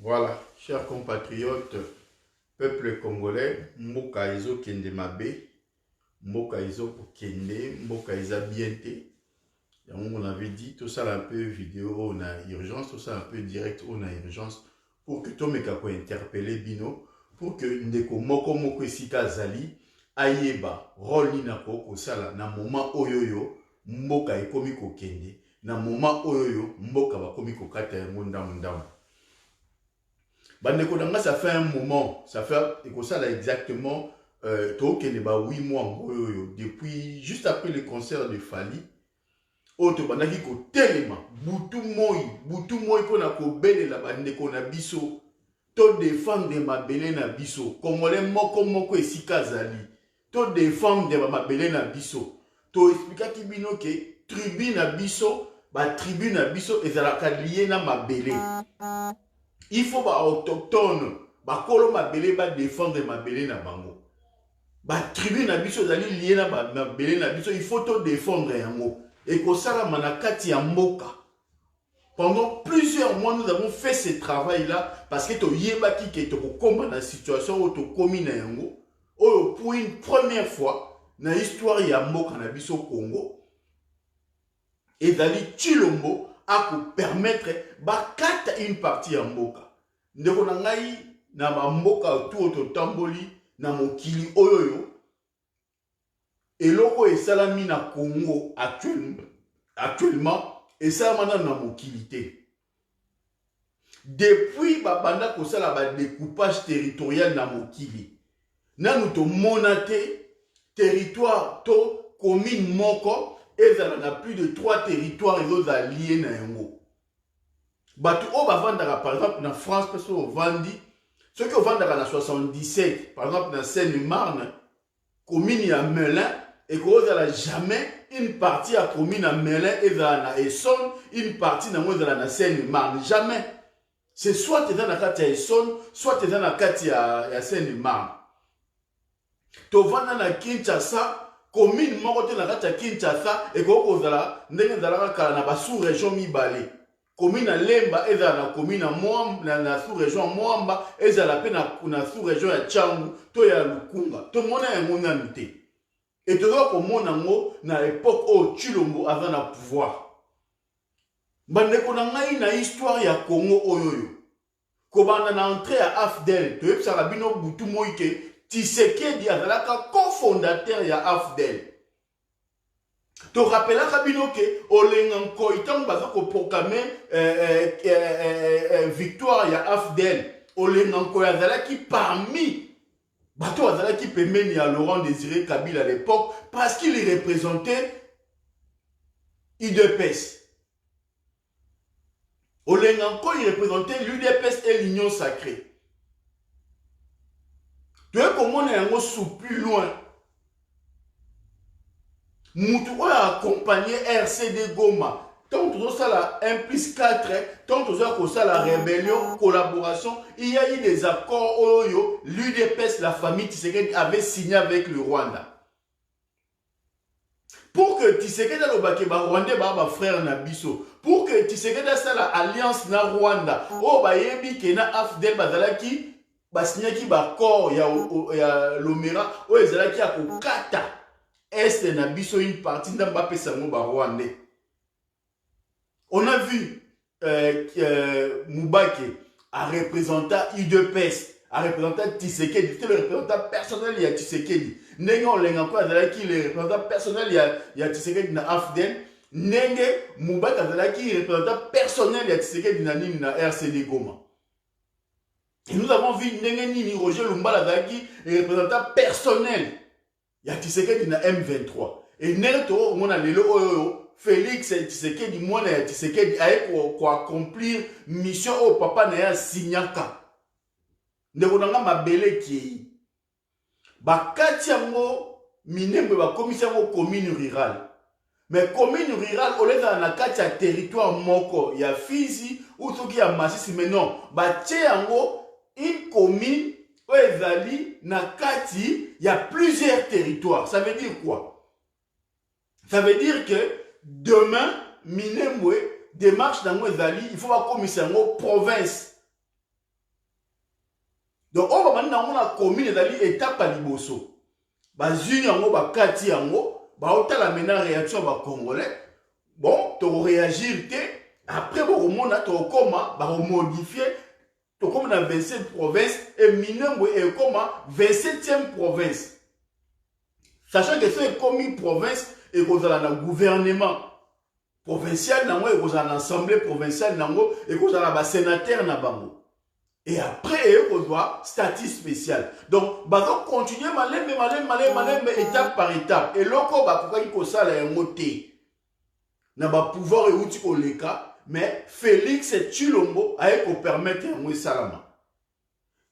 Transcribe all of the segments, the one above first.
Voilà, chers compatriotes, peuple congolais, mboka ezo kende mabe, mboka ezo kende, mboka eza biente. On avait dit tout ça un peu vidéo, on a urgence, tout ça un peu direct, on a urgence pour que Tomeka ko interpeller bino, pour que ndeko moko esika zali ayeba rôle ni na ko sala na moment oyoyo mboka ekomi ko kende, na moment oyoyo mboka bakomi ko kata yango ndamu. Bandeko nanga, ça fait un moment, ça fait là exactement 8 mois depuis juste après le concert de Fali. Oto bandaki ko telema butu moi pona ko belela bandeko na biso to défendre mabele na biso Congolais moko esika zali to défendre mabele na biso to expliquer ki bino ke tribu na biso ezalaka lié na mabele. Il faut ba autochtone ba kolo mabele ba défendre mabele na bango. Ba tribu na biso zali lié na mabele na biso, il faut to défendre yango. Et que ça manakati ya mboka. Pendant plusieurs mois nous avons fait ce travail là parce que to yebaki ke to komba na situation où to komi na yango. Oh, pour une première fois na histoire ya mboka na biso Congo. Et dali Chilombo a pu permettre bakata une partie ya mboka. Ndeko na ngai na mboka tout to tamboli na mokili oyoyo. Eloko esalami na Congo actuellement esalama na mokili. Depuis babanda kosala ba découpage territorial na mokili. Nanu to monate territoire to commune moko ezala na plus de 3 territoires ezoza liés na yango. Batu o bavandaka par exemple na France parce que vandi ceux qui vendaka na 77 par exemple na Seine-et-Marne commune ya Melun et qu'on n'a jamais une partie à commune à Melun et à Essonne, une partie dans la Seine-et-Marne. Jamais. C'est soit tu es dans la carte à Essonne, soit tu es dans la carte à Seine-et-Marne. Tu vas dans la Kinshasa, commune, moi, tu es dans la carte à Kinshasa, et qu'on a la sous-région Mibale. Commune à Lemba, et dans la commune à Moamba, la sous-région Moamba, et dans la peine à la sous-région à Tchangu, tu es à Lukunga. Tout le monde a un monamité. Et tu vois comment na l'époque où Chilombo avait le pouvoir. Bandeko na ngai na histoire ya Congo oyoyo. Kobanda na entrée à AFDEL, tu sais ça bino butu moike Tshisekedi azalaka cofondateur ya AFDEL. Tu rappelles kabino ke olenga koitang baza ko proclamer victoire ya AFDEL. Olenga ko azalaki parmi Bato Azala qui permet à Laurent Désiré Kabila à l'époque parce qu'il représentait UDPS. Olenganko, il représentait l'UDPS et l'Union Sacrée. Tu vois comment on est sous plus loin. Moutou a accompagné RCD Goma. Tant que ça la 1+4, tant que ça la rébellion, collaboration, il y a eu des accords oyo, l'UDPS, la famille Tshisekedi avait signé avec le Rwanda. Pour que Tshisekedi alobake ba Rwandais ba frère na biso, pour que Tshisekedi asa la alliance na Rwanda, oh ba yebi ke na AFDEL bazalaki ba signaki ba accord ya Lomera, o ezalaki ya kokata est na biso une partie ndamba pesa ngo ba Rwandais. On a vu Moubake a représenté UDPS, a représenté Tshisekedi, c'était le représentant personnel de Tshisekedi. Nenge Olenganko azalaki le représentant personnel de Tshisekedi na AFDEL. Nenge Moubake azalaki le représentant personnel de Tshisekedi na RCD Goma. Et nous avons vu Nenge Nini Roger Lumbala azalaki le représentant personnel de Tshisekedi na M23. Et Nenge to on a lelo oyo Félix Tshisekedi mwana ya Tshisekedi aye ko accomplir mission au papa na ya signaka. Ndeko nanga mabele ki. Bakati yango minembe ba komisa yango commune rurale. Mais commune rurale oleza na kati ya territoire moko ya Fizi ou soki ya Masisi, mais non, ba tie yango une commune ezali na kati ya plusieurs territoires. Ça veut dire quoi? Ça veut dire que demain, Minembwe démarche dans Zali, il faut pas commissaire en province. Donc on va maintenant la commune dans l'étape à liboso. Bazuni yango bakati yango, ba otala maintenant réaction ba congolais. Bon, tu réagir après bon monde to koma ba modifier to comme dans 27 provinces et Minembwe est comme 27e province. Sachant que c'est comme une province et qu'on a un gouvernement provincial nango et qu'on a une assemblée provinciale nango et qu'on a un sénateur na bango. Et après, on doit statut spécial. Donc, on va continuer malem, étape par étape. Et là, on va pouvoir pouvoir et outil au leka, mais Félix et Tshilombo a permettre un salama.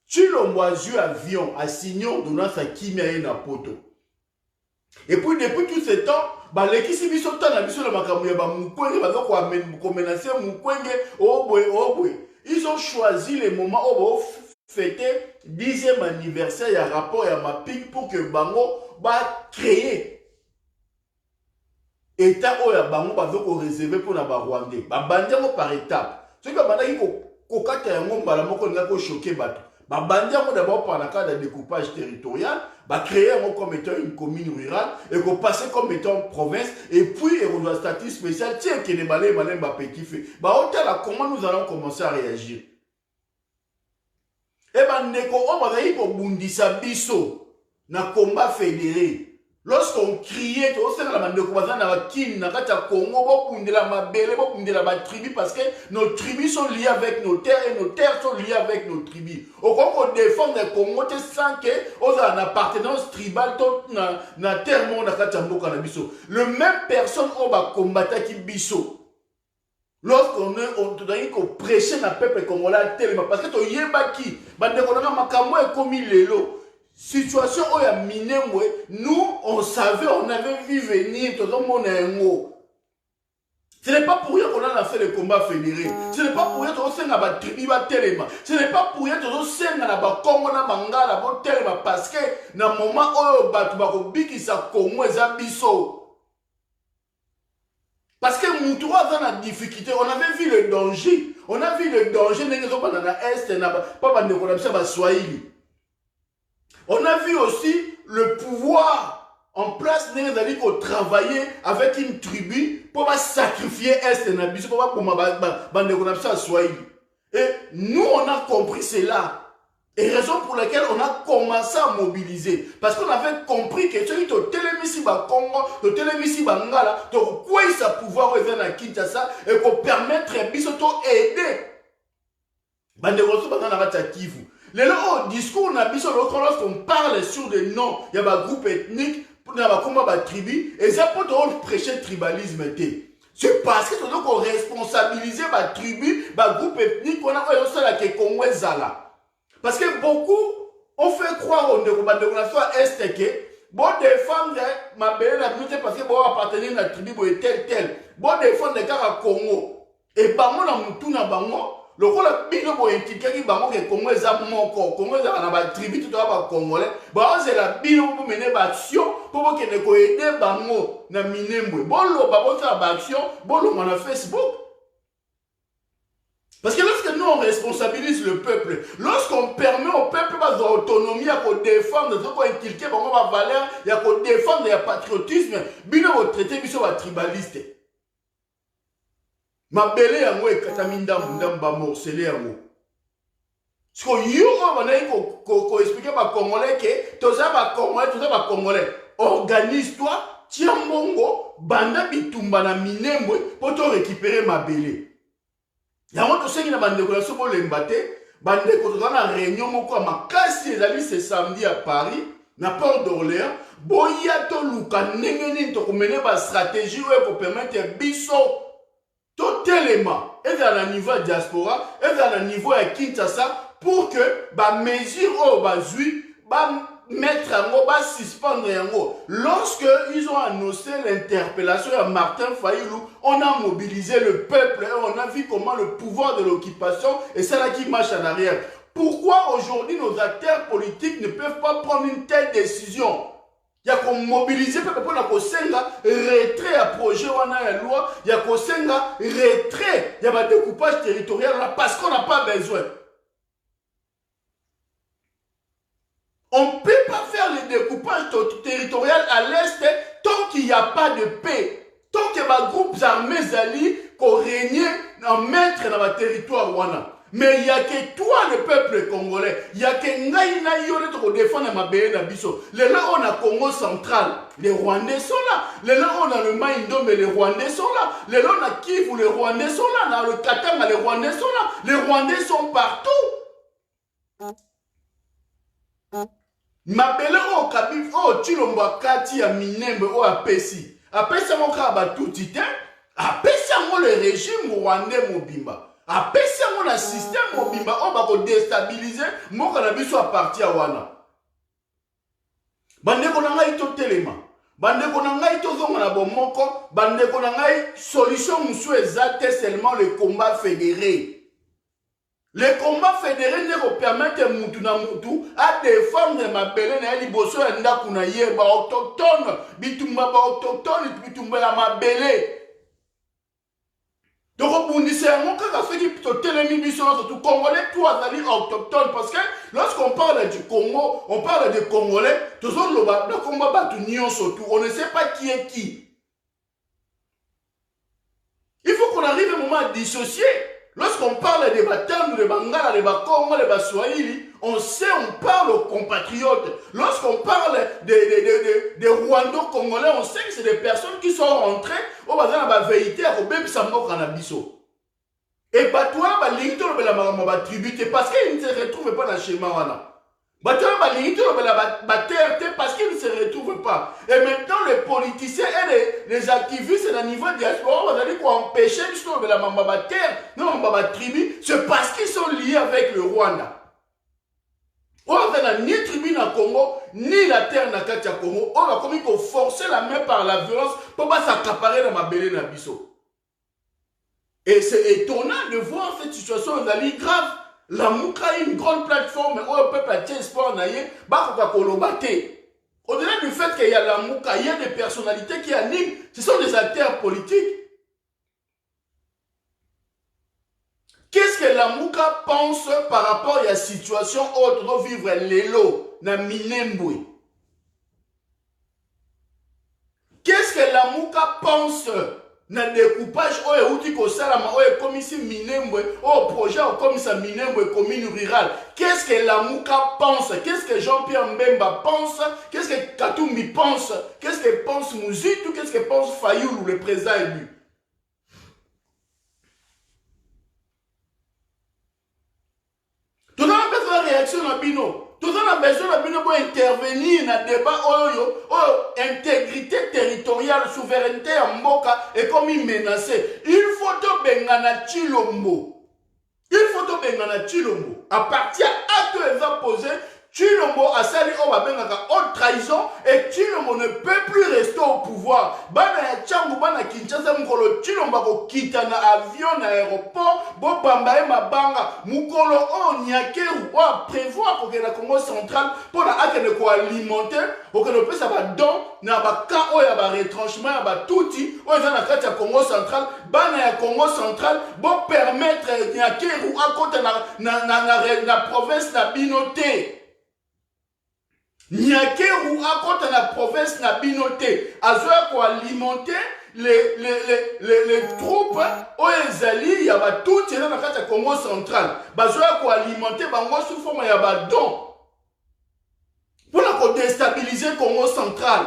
Tshilombo a joué avion à Signon donnant sa kimia et na poto. Et puis depuis tout ce temps, l'équipe si biso tana biso na makamouya ba mukwenge ba ko menacer mukwenge obwe. Ils ont choisi les moments où on fêter 10e anniversaire, il y a rapport à ma pique pour que Bango va créer État où Bango va réserver pour la Rwandais. Bandiamo par étape. Ce que Banaki kokata yango mbala moko ngako choquer bato. Bandiamo d'abord par la cadre de découpage territorial, va créer comme étant une commune rurale et qu'on passe comme étant province et puis on doit statut spécial tiens qui ne balé malin va petit fait. Comment nous allons commencer à réagir? Et ndeko on va y pour bundisa biso na combat fédéré. Lorsqu'on criait, on sait que la bandeko bazana na kin na kata Congo bo bundela mabele bo bundela ba tribu parce que nos tribus sont liées avec nos terres et nos terres sont liées avec nos tribus. Au cas qu'on défend le Congo sans que on a une appartenance tribale na terre mon na kata mboka na biso. Le même personne on va combattre qui biso. Lorsqu'on prêche na peuple congolais tellement parce que to yebaki bandeko na makambo e komi lelo. Situation où il y a Minembwe, nous, on savait, on avait vu venir, tout le monde est un mot. Ce n'est pas pour rien qu'on a fait le combat fédéré. Ce n'est pas pour rien qu'on a la tribu Téléma. Ce n'est pas pour rien qu'on a la Congo na Mangala Téléma parce que dans le moment où on a ça Congo et biso. Parce que Moutoua a la difficulté, on avait vu le danger. On a vu le danger dans l'Est, pas dans Swahili. On a vu aussi le pouvoir en place pour travailler avec une tribu pour sacrifier Est et Nabiso pour Swahili. Et nous, on a compris cela. Et raison pour laquelle on a commencé à mobiliser. Parce qu'on avait compris que celui qui est télémisi Congo, le télémisi Ngala, de quoi il sa pouvoir à Kinshasa et pour permettre d'aider. Le discours lorsqu'on parle sur des noms, il y a un groupe ethnique, il y a un tribu, et ça peut prêcher le tribalisme. C'est parce que nous devons responsabiliser la tribu, le groupe ethnique, qu'on a fait le Congo Zala. Parce que beaucoup ont fait croire au soit est que bon défendre ma belle la parce que bon appartenir à la tribu tel. Bon défendre les gars à Congo. Et bango na mutu na bango. Le rôle bino bo intikaki bango ke Congo eza moko Congo eza na ba tribu tout ba congolais ba c'est la bino bo mener ba action pour que ne ko aider bango na Minembwe bolo ba bota ba action bolo na Facebook. Parce que lorsque nous on responsabilise le peuple, lorsqu'on permet au peuple d'autonomie à défendre ce qu'on inculquer bango ba valeur, il y a qu'on défendre il y a patriotisme, bino bo traiter biso ba tribaliste. Ma belle yango ekataminda ndamba morcelé yango. Ce que yo on va expliquer ba congolais que toza ba congolais organise-toi tiens mongo banda bitumba na Minembwe pour te récupérer ma belle. Yango to sengi na bande ko so bolemba te bande ko to na réunion moko makasi ezali ce samedi à Paris na Port d'Orléans boya to luka nengeni to ko mener ba stratégie pour permettre biso totalement, et dans le niveau diaspora, et dans le niveau à Kinshasa, pour que les mesures mettre en haut, suspendre en haut. Lorsque ils ont annoncé l'interpellation à Martin Fayulu, on a mobilisé le peuple et on a vu comment le pouvoir de l'occupation, et c'est là qui marche en arrière. Pourquoi aujourd'hui nos acteurs politiques ne peuvent pas prendre une telle décision? Il y a qu'on mobilise pour la retrait à projet ou à la loi, il y a qu'on retrait, il y a un découpage territorial là parce qu'on n'a pas besoin. On ne peut pas faire le découpage territorial à l'Est tant qu'il n'y a pas de paix. Tant que les groupes armés zali qu'on règne en maître dans le territoire wana. Mais il n'y a que toi, le peuple congolais. Il n'y a que Ngaï Naïone pour défendre ma béné Nabiso. Les là, on a Congo central. Les Rwandais sont là. Les là, on a le Maïndo, mais les Rwandais sont là. Les là, on a Kivu, les Rwandais sont là. Dans le Katanga, les Rwandais sont là. Les Rwandais sont partout. Mabele o Kabif, o Chilomba Kati a Minembe o Apesi. Apesi mon kaba tout titan. Apesi mon le régime rwandais mobimba. Apesi mon la système mobimba. On va déstabiliser mon cannabis soit parti à wana. Bande konanga ito telema. Bande konanga ito zonga bomoko. Bande konanga solution musu exacte seulement le combat fédéré. Les combats fédérés ne permettent Moutou na Moutou à défendre ma belle na liboso ya ndaku na ye ba autochtone bitumba ba autochtone bitumba la ma belle. Donc bundise yango kaka soki to telemi biso surtout congolais tout azali autochtone parce que lorsqu'on parle du Congo, on parle des Congolais, toujours le combat batu nyonso tout, on ne sait pas qui est qui. Il faut qu'on arrive à un moment à dissocier. Lorsqu'on parle des Batam, des Bangala, des Bakongo, des Baswahili, on sait, on parle aux compatriotes. Lorsqu'on parle des Rwando-Congolais, on sait que c'est des personnes qui sont rentrées au bazar de la vérité à Robem Sambo Kanabiso. Et Batoua, la tribute parce qu'ils ne se retrouvent pas dans le schéma. Batoua, parce qu'ils ne se retrouvent pas. Et maintenant, les politiciens et les activistes à niveau diaspora, on a dit qu'on empêchait de la Mamba terre, non, Mamba tribu, c'est parce qu'ils sont liés avec le Rwanda. On n'a ni tribu dans le Congo, ni la terre dans le Congo. On a commis qu'on forcer la main par la violence pour ne pas s'accaparer dans ma belle Nabiso. Et c'est étonnant de voir cette situation grave. La Mouka est une grande plateforme où le peuple a espoir naïe, au-delà du fait qu'il y a la Mouka, il y a des personnalités qui animent, ce sont des acteurs politiques. Qu'est-ce que la Mouka pense par rapport à la situation où on vivre l'élo, na Minembwe? Qu'est-ce que la Mouka pense na découpage oyo outi ko salama oyo komisi Minembwe au projet au komisa Minembwe commune rurale? Qu'est-ce que la Mouka pense? Qu'est-ce que Jean-Pierre Mbemba pense? Qu'est-ce que Katumbi pense? Qu'est-ce que pense Mouzitou? Qu'est-ce que pense Fayoulou, le président élu? Tout le monde a besoin de réaction à Bino. Tout le monde a besoin de Bino pour intervenir dans le débat. Intégrité territoriale, souveraineté en Mboka est comme menacée. Il faut te bengana Chilombo. Il faut te bengana Chilombo. À partir à deux va poser. Chilombo a sali o babengaka haute trahison et Chilombo ne peut plus rester au pouvoir. Bana ya Tchangu bana Kinshasa mukolo Chilombo ko kita na avion na aéroport bo bamba e mabanga mukolo o nyakeru o prévoir pour que la Congo central pour la akene ko alimenter pour que le pesa ba don na ba ka o ya ba retranchement ya ba touti o za na kati ya Congo central bana ya Congo central bo permettre nyakeru a côté na province na binoté. Nyakeru a contre la province na binoté azoya ko alimenter les troupes oezali ya ba tout na kati ya Congo central bazoya ko alimenter bango sous forme ya ba don pour la ko déstabiliser Congo central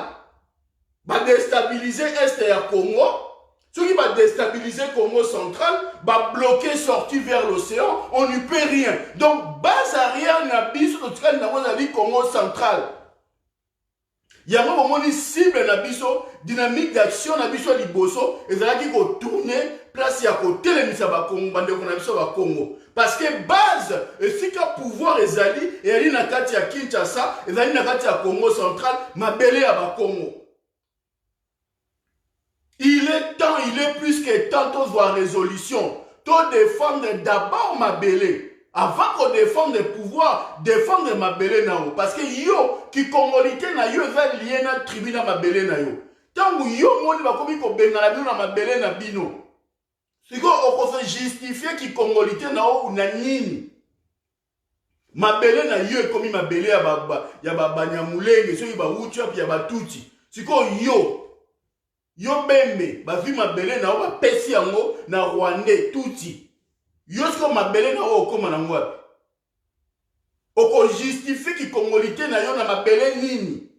ba déstabiliser est ya Congo. Ceux qui vont déstabiliser Congo central, va bloquer sortie vers l'océan, on n'y peut rien. Donc, base arrière n'a biso de Congo central. Il y a un moment de cible n'a biso, dynamique d'action n'a biso liboso, et ça qui va tourner, place à côté les misaba Congo, bande de Congo. Parce que base, si qu'à pouvoir les alliés, et ali na kati ya Kinshasa, et ali na kati ya Congo central, ma belle à Congo. Il est plus que temps de voir résolution. De défendre d'abord ma belle. Avant qu'on défende le pouvoir, défendre ma belle na yo. Parce que yo, qui congolité na yo, va lier na tribu na ma belle na yo. Tant que yo, moni va comme ko benga na bino na ma belle na bino. C'est qu'on peut justifier qui congolité na yo ou na nini. Mabele na yo ekomi mabele ya banyamulenge soki bawuti puis ya batuti. Siko yo bembe bazwi mabele na yo bapesi yango na Rwandais tuti. Yo siko mabele na yo okoma nango wapi? Oko justifie ki kongolité na yo na mabele nini?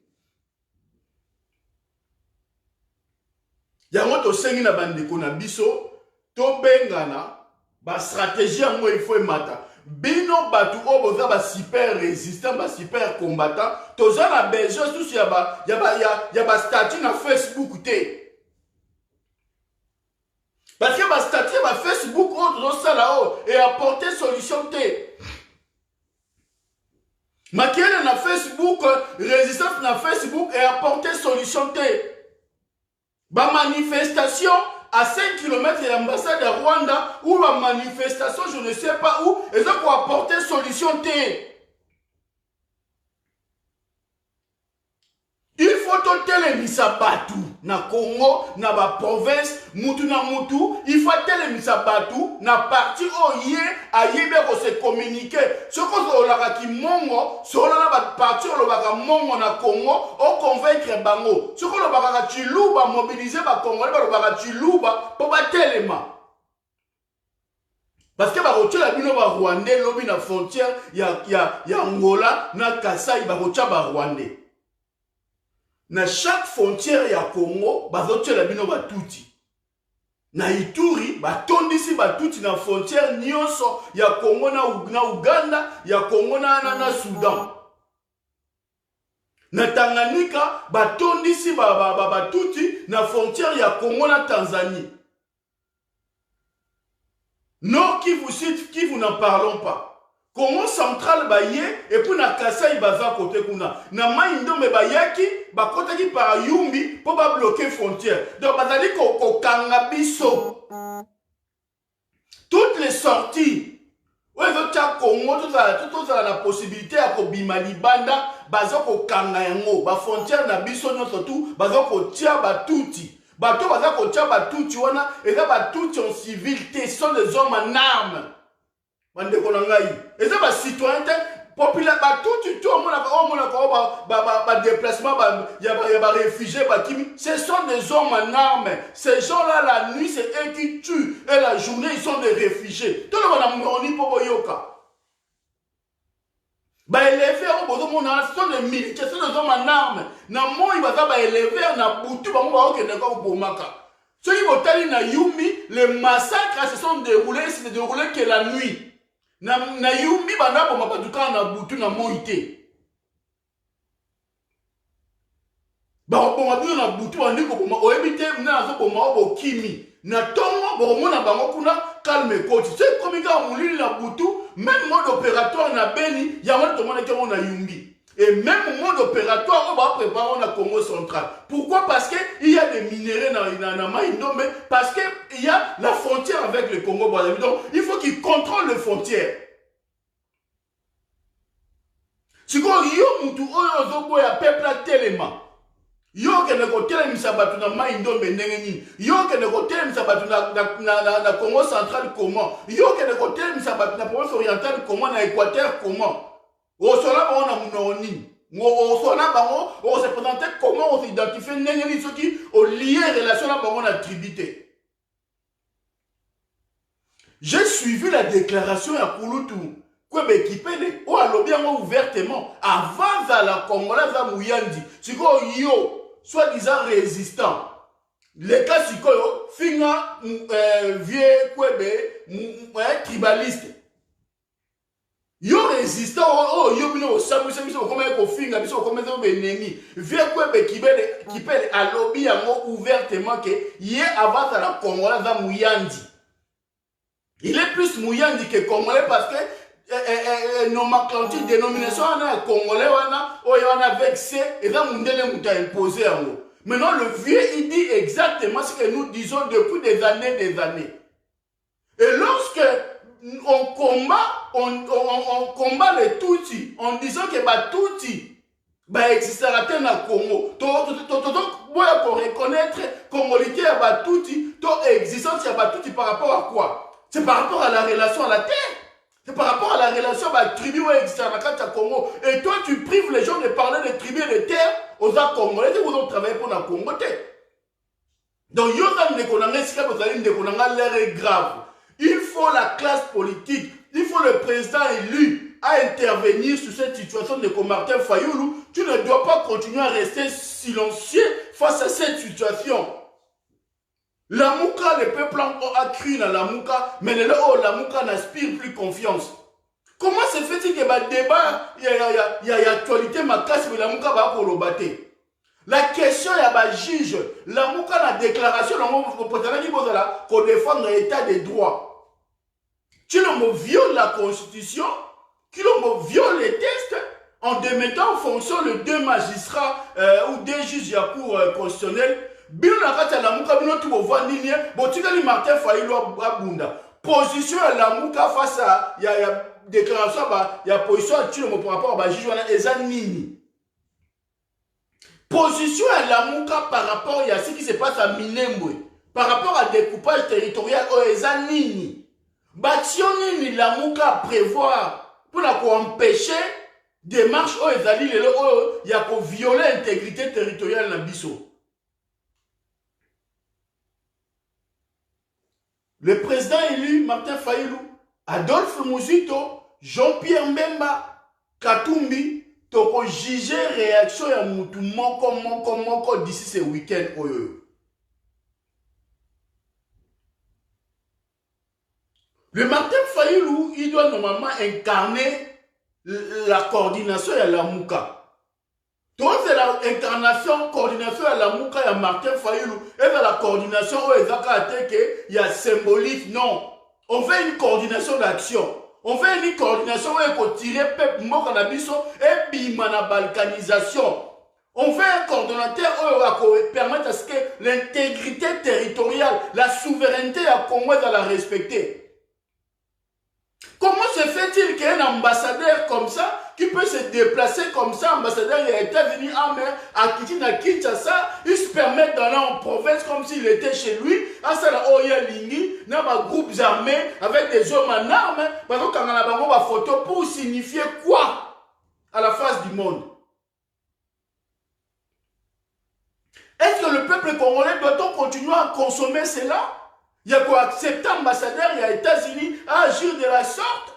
Yango tosengi na bandeko na biso to bengana ba stratégie yango il faut emata. Bino batu o boza ba super résistant, ba super combattant, toza na besoin tous ya ba statut na Facebook te. Parce que ba statut ba Facebook o tozo sala o et apporter solution te. Makiele na Facebook, résistance na Facebook et apporter solution te. Ba manifestation à 5 km de l'ambassade de Rwanda ou la manifestation, je ne sais pas où, ils ont pour apporter solution T. Il faut telemisa batu na Congo, na ba province, mutu na mutu, il faut telemisa batu na parti oye ayebe ko se communiquer. Ce qu'on a ki mongo, sur la ba parti o ba mongo na Congo, o convaincre bango. Ce qu'on a ba chiluba mobiliser ba Congolais ba chiluba pour ba telema. Parce que ba rotia bino ba Rwandais lobi na frontière ya Angola na Kasai ba rotia ba Rwandais. Na chaque frontière ya Congo, bazotia la bino batuti. Na Ituri, batondisi batuti na frontière nyonso ya Congo na Uganda, ya Congo na Soudan. Na Tanganyika, batondisi batuti na frontière ya Congo na Tanzanie. Nord Kivu, Sud Kivu, n'en parlons pas. Congo central baye et puis na Kasai baza côté kuna na maindo me bayaki ba côté ki par Yumbi pour pas bloquer frontière. Donc bazali ko kanga biso. Toutes les sorties ouais veut Congo tout ça la possibilité à ko bima libanda baza ko kanga yango ba frontière na biso no surtout baza ko tia batuti. Bato baza ko tia batuti wana et là batuti en civilité sont des hommes en armes. Bande konangai eza ba citoyen populaire ba tout ba déplacement ba réfugiés ba kimi, ce sont des hommes en armes. Ces gens-là la nuit c'est eux qui tuent et la journée ils sont des réfugiés. Tout le monde a moni pour yoka. Ba élever au bozo mona sont des militaires, sont des hommes en armes. Na mo il va ba élever na butu ba mo ba okende ko bomaka. Ceux qui votali na Yumbi, les massacres se sont déroulés que la nuit. Na Yumbi bana bo mapaduka na butu na moite. Ba bo mabutu na butu bandiko bo o ebite na zo bo bo kimi. Na tongo bo mona bango kuna calme coach. C'est comme quand mulili na butu, même mode opératoire na Beni, ya mona to mona ke na Yumbi. Et même mode opératoire, on va préparer la Congo central. Pourquoi? Parce qu'il y a des minéraux dans Maïndombe, parce qu'il y a la frontière avec le Congo. Donc, il faut qu'ils contrôlent les frontières. Si vous avez un peuple à téléma, yo ke ne kotela misabatu na Maïndombe ndenge nini, yo ke ne kotela misabatu na Congo central comment, yo ke ne kotela misabatu na province orientale comment, na Équateur comment. On se présenter comment on s'identifie ceux qui ont lié relation à mon attribité. J'ai suivi la déclaration à Kouloutou. Kwebe Kipele, ou à l'obien ouvertement, avant à la Congolaise à Mouyandi, si yo, soi-disant résistant. Les cas si yo, finga, vieux Kwebe, tribaliste. Yo résistant yo bino samu biso comme ko finga biso comme ça benemi vieux Kwebe Kipele a lobby yango ouvertement que yé avant la Congolais za Mouyandi. Il est plus Mouyandi que Congolais parce que nomenclature dénomination na Congolais wana wana vexé et là mundele muta imposé yango. Maintenant le vieux il dit exactement ce que nous disons depuis des années. Et lorsque on combat les Tutsis en disant que les Tutsis existera dans le Congo. Pour reconnaître Congolité et les Tutsis, ton existence et les Tutsis par rapport à quoi? C'est par rapport à la relation à la terre. C'est par rapport à la relation avec la tribu externe à Congo. Et toi, tu prives les gens de parler de tribus et de terres aux Congolais. Et vous ont travaillé pour la Congo. Donc, l'air est grave. Il faut la classe politique, il faut le président élu à intervenir sur cette situation de Martin Fayoulou. Tu ne dois pas continuer à rester silencieux face à cette situation. La Mouka, le peuple a cru dans la Mouka, mais la Mouka n'aspire plus confiance. Comment se fait-il que le débat, il y a actualité, ma classe, mais la Mouka va pour le battre? La question, il y a un juge. La Mouka, la déclaration, qu'on défend l'état des droits. Tu ne violes la constitution, tu ne violes les textes, en démettant en fonction de 2 magistrats ou 2 juges de la Cour constitutionnelle. Bino na kati ya Lamuka bino tu bova nini botikali Martin Fayoulou abunda position ya Lamuka face à ya déclaration ya position à Tshilombo par rapport à juge wana eza nini position ya Lamuka par rapport à ce qui se passe à Minembwe par rapport à découpage territorial o eza nini baction nini Lamuka prévoir pour la empêcher démarche o ezali lelo o ya ko violer intégrité territoriale na biso. Le président élu, Martin Fayoulou, Adolphe Muzito, Jean-Pierre Mbemba, Katumbi, toko juger réaction ya mutu moko d'ici ce week-end. Le Martin Fayoulou, il doit normalement incarner la coordination à la Mouka. Donc c'est l'incarnation, coordination à la Mouka et à Martin Fayoulou. Et dans la coordination, il y a symbolique. Non. On fait une coordination d'action. On fait une coordination où il faut tirer peuple mort en abysso et bimana balkanisation. On fait un coordonnateur où il permettre à ce que l'intégrité territoriale, la souveraineté à Congo va la respecter. Comment se fait-il qu'un ambassadeur comme ça, qui peut se déplacer comme ça, ambassadeur des États-Unis en mer, à Kinshasa, il se permet d'aller en province comme s'il était chez lui, à ça Oya Lingi, dans des groupes armés, avec des hommes en armes, parce que quand on a une photo pour signifier quoi à la face du monde? Est-ce que le peuple congolais doit-on continuer à consommer cela? Il y a quoi accepter ambassadeur, il y a États-Unis à agir de la sorte?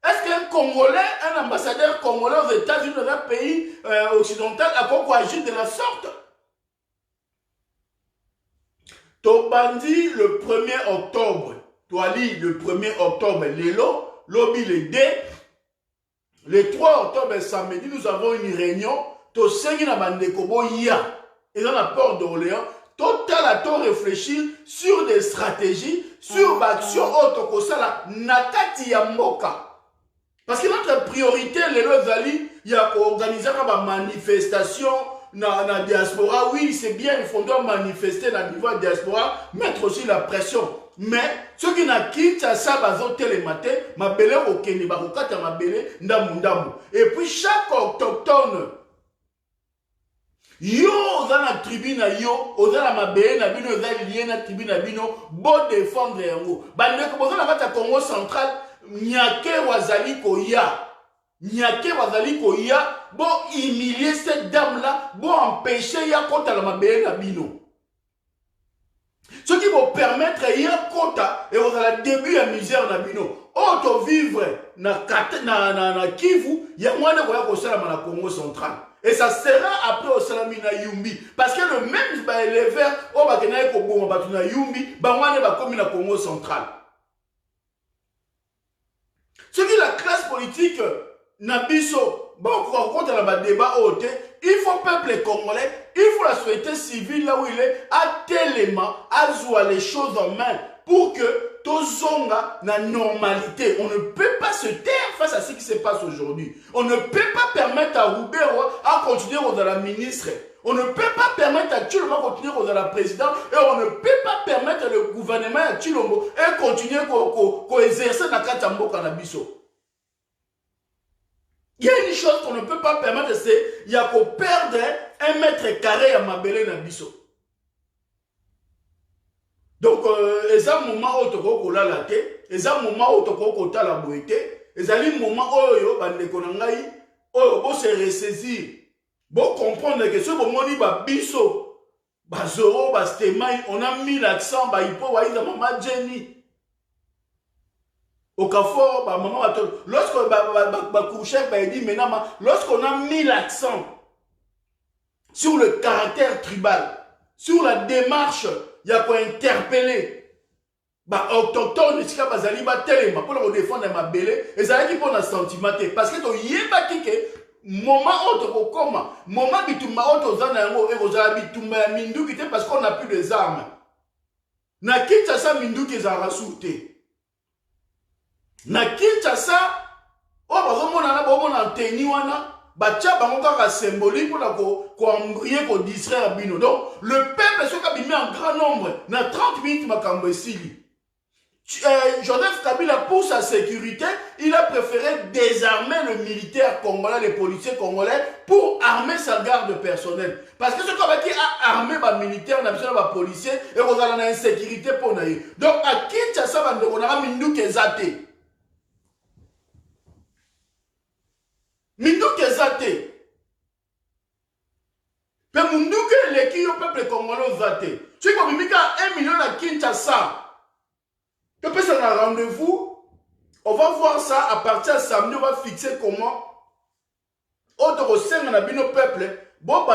Est-ce qu'un Congolais, un ambassadeur congolais aux États-Unis, dans un pays occidental, a quoi agir de la sorte? Tobandi le 1er octobre, Toali le 1er octobre, Lélo, Lobby le D, le 3 octobre samedi, nous avons une réunion, Tosengi na Bandekobo Ia, et dans la porte d'Orléans, total à tout réfléchir sur des stratégies, sur l'action autokosala nakati ya mboka. Parce que notre priorité, les Lozali, il y a organisé une manifestation dans la diaspora. Oui, c'est bien, il faut manifester dans le niveau de la diaspora, mettre aussi la pression. Mais ceux qui n'ont quitté ça, les matins, ma belle au Kenya, ma belle ndamu. Et puis chaque autochtone, yo oza na tribu na yo oza na mabele na bino oza lié na tribu na bino bo défendre yango bandeko boza na kati ya Congo central nyake wazali koya bo humilier cette dame là bo empêcher ya kota la mabele na bino ce qui va permettre ya kota et oza la début ya misère na bino auto vivre na Kivu ya mwana koya kosalama na Congo central. Et ça sera après au Salamina Yumbi. Parce que le même éleveur, au Bakena Kobo, Batuna Yumbi, Bangwane va comme la Congo central. Ce qui est la classe politique, Nabiso, bon, quand on a un débat au thé, il faut peuple congolais, il faut la société civile là où il est, à tellement, à jouer les choses en main pour que Tozonga na normalité. On ne peut pas se taire face à ce qui se passe aujourd'hui. On ne peut pas permettre à Roubero à continuer dans la ministre. On ne peut pas permettre à Tshilombo à continuer dans la présidente. Et on ne peut pas permettre le gouvernement à Tshilombo à continuer à exercer dans Katambo Kanabiso. Il y a une chose qu'on ne peut pas permettre, c'est qu'il y a qu'à perdre 1 mètre carré à Mabele Nabiso. Donc, il y a un moment où tu as la tête, il y a un moment où tu as la boîte, ezali moment oyo bandeko na ngai oyo bo se ressaisir bo comprendre que ce bomoni ba biso ba zoro ba stemai on a mis l'accent ba ipo wa iza mama Jenny au Carrefour ba maman ba lorsque ba couchef ba dit maintenant lorsqu'on a mis l'accent sur le caractère tribal, sur la démarche, il y a quoi interpeller bah autochtone sika bazali ba telema pour le défendre ma belé et ça qui pour un sentiment parce que to yeba kike moment auto kokoma moment bitumba auto zana yango e kozala bitumba ya minduki te parce qu'on n'a plus des armes na Kinshasa minduki za rasouté na Kinshasa o bazomona na bomona anteni wana batia bango kaka symbolique pour la ko ko distraire bino donc le peuple ce qui mis en grand nombre na 30 minutes makambo esili Joseph Kabila, pour sa sécurité, il a préféré désarmer le militaire congolais, les policiers congolais, pour armer sa garde personnelle. Parce que ce qu'on a armé les militaires, les policiers, et on a une insécurité pour nous. Donc, à Kinshasa, on a Mindou Kezate. Mindou Kezate. Mais Mindou Kezate, le peuple congolais Zate. Tu vois, il y a 1 million à Kinshasa. Depuis ça, on a rendez-vous. On va voir ça à partir de samedi. On va fixer comment. Autre sein on a bien au peuple. Bon,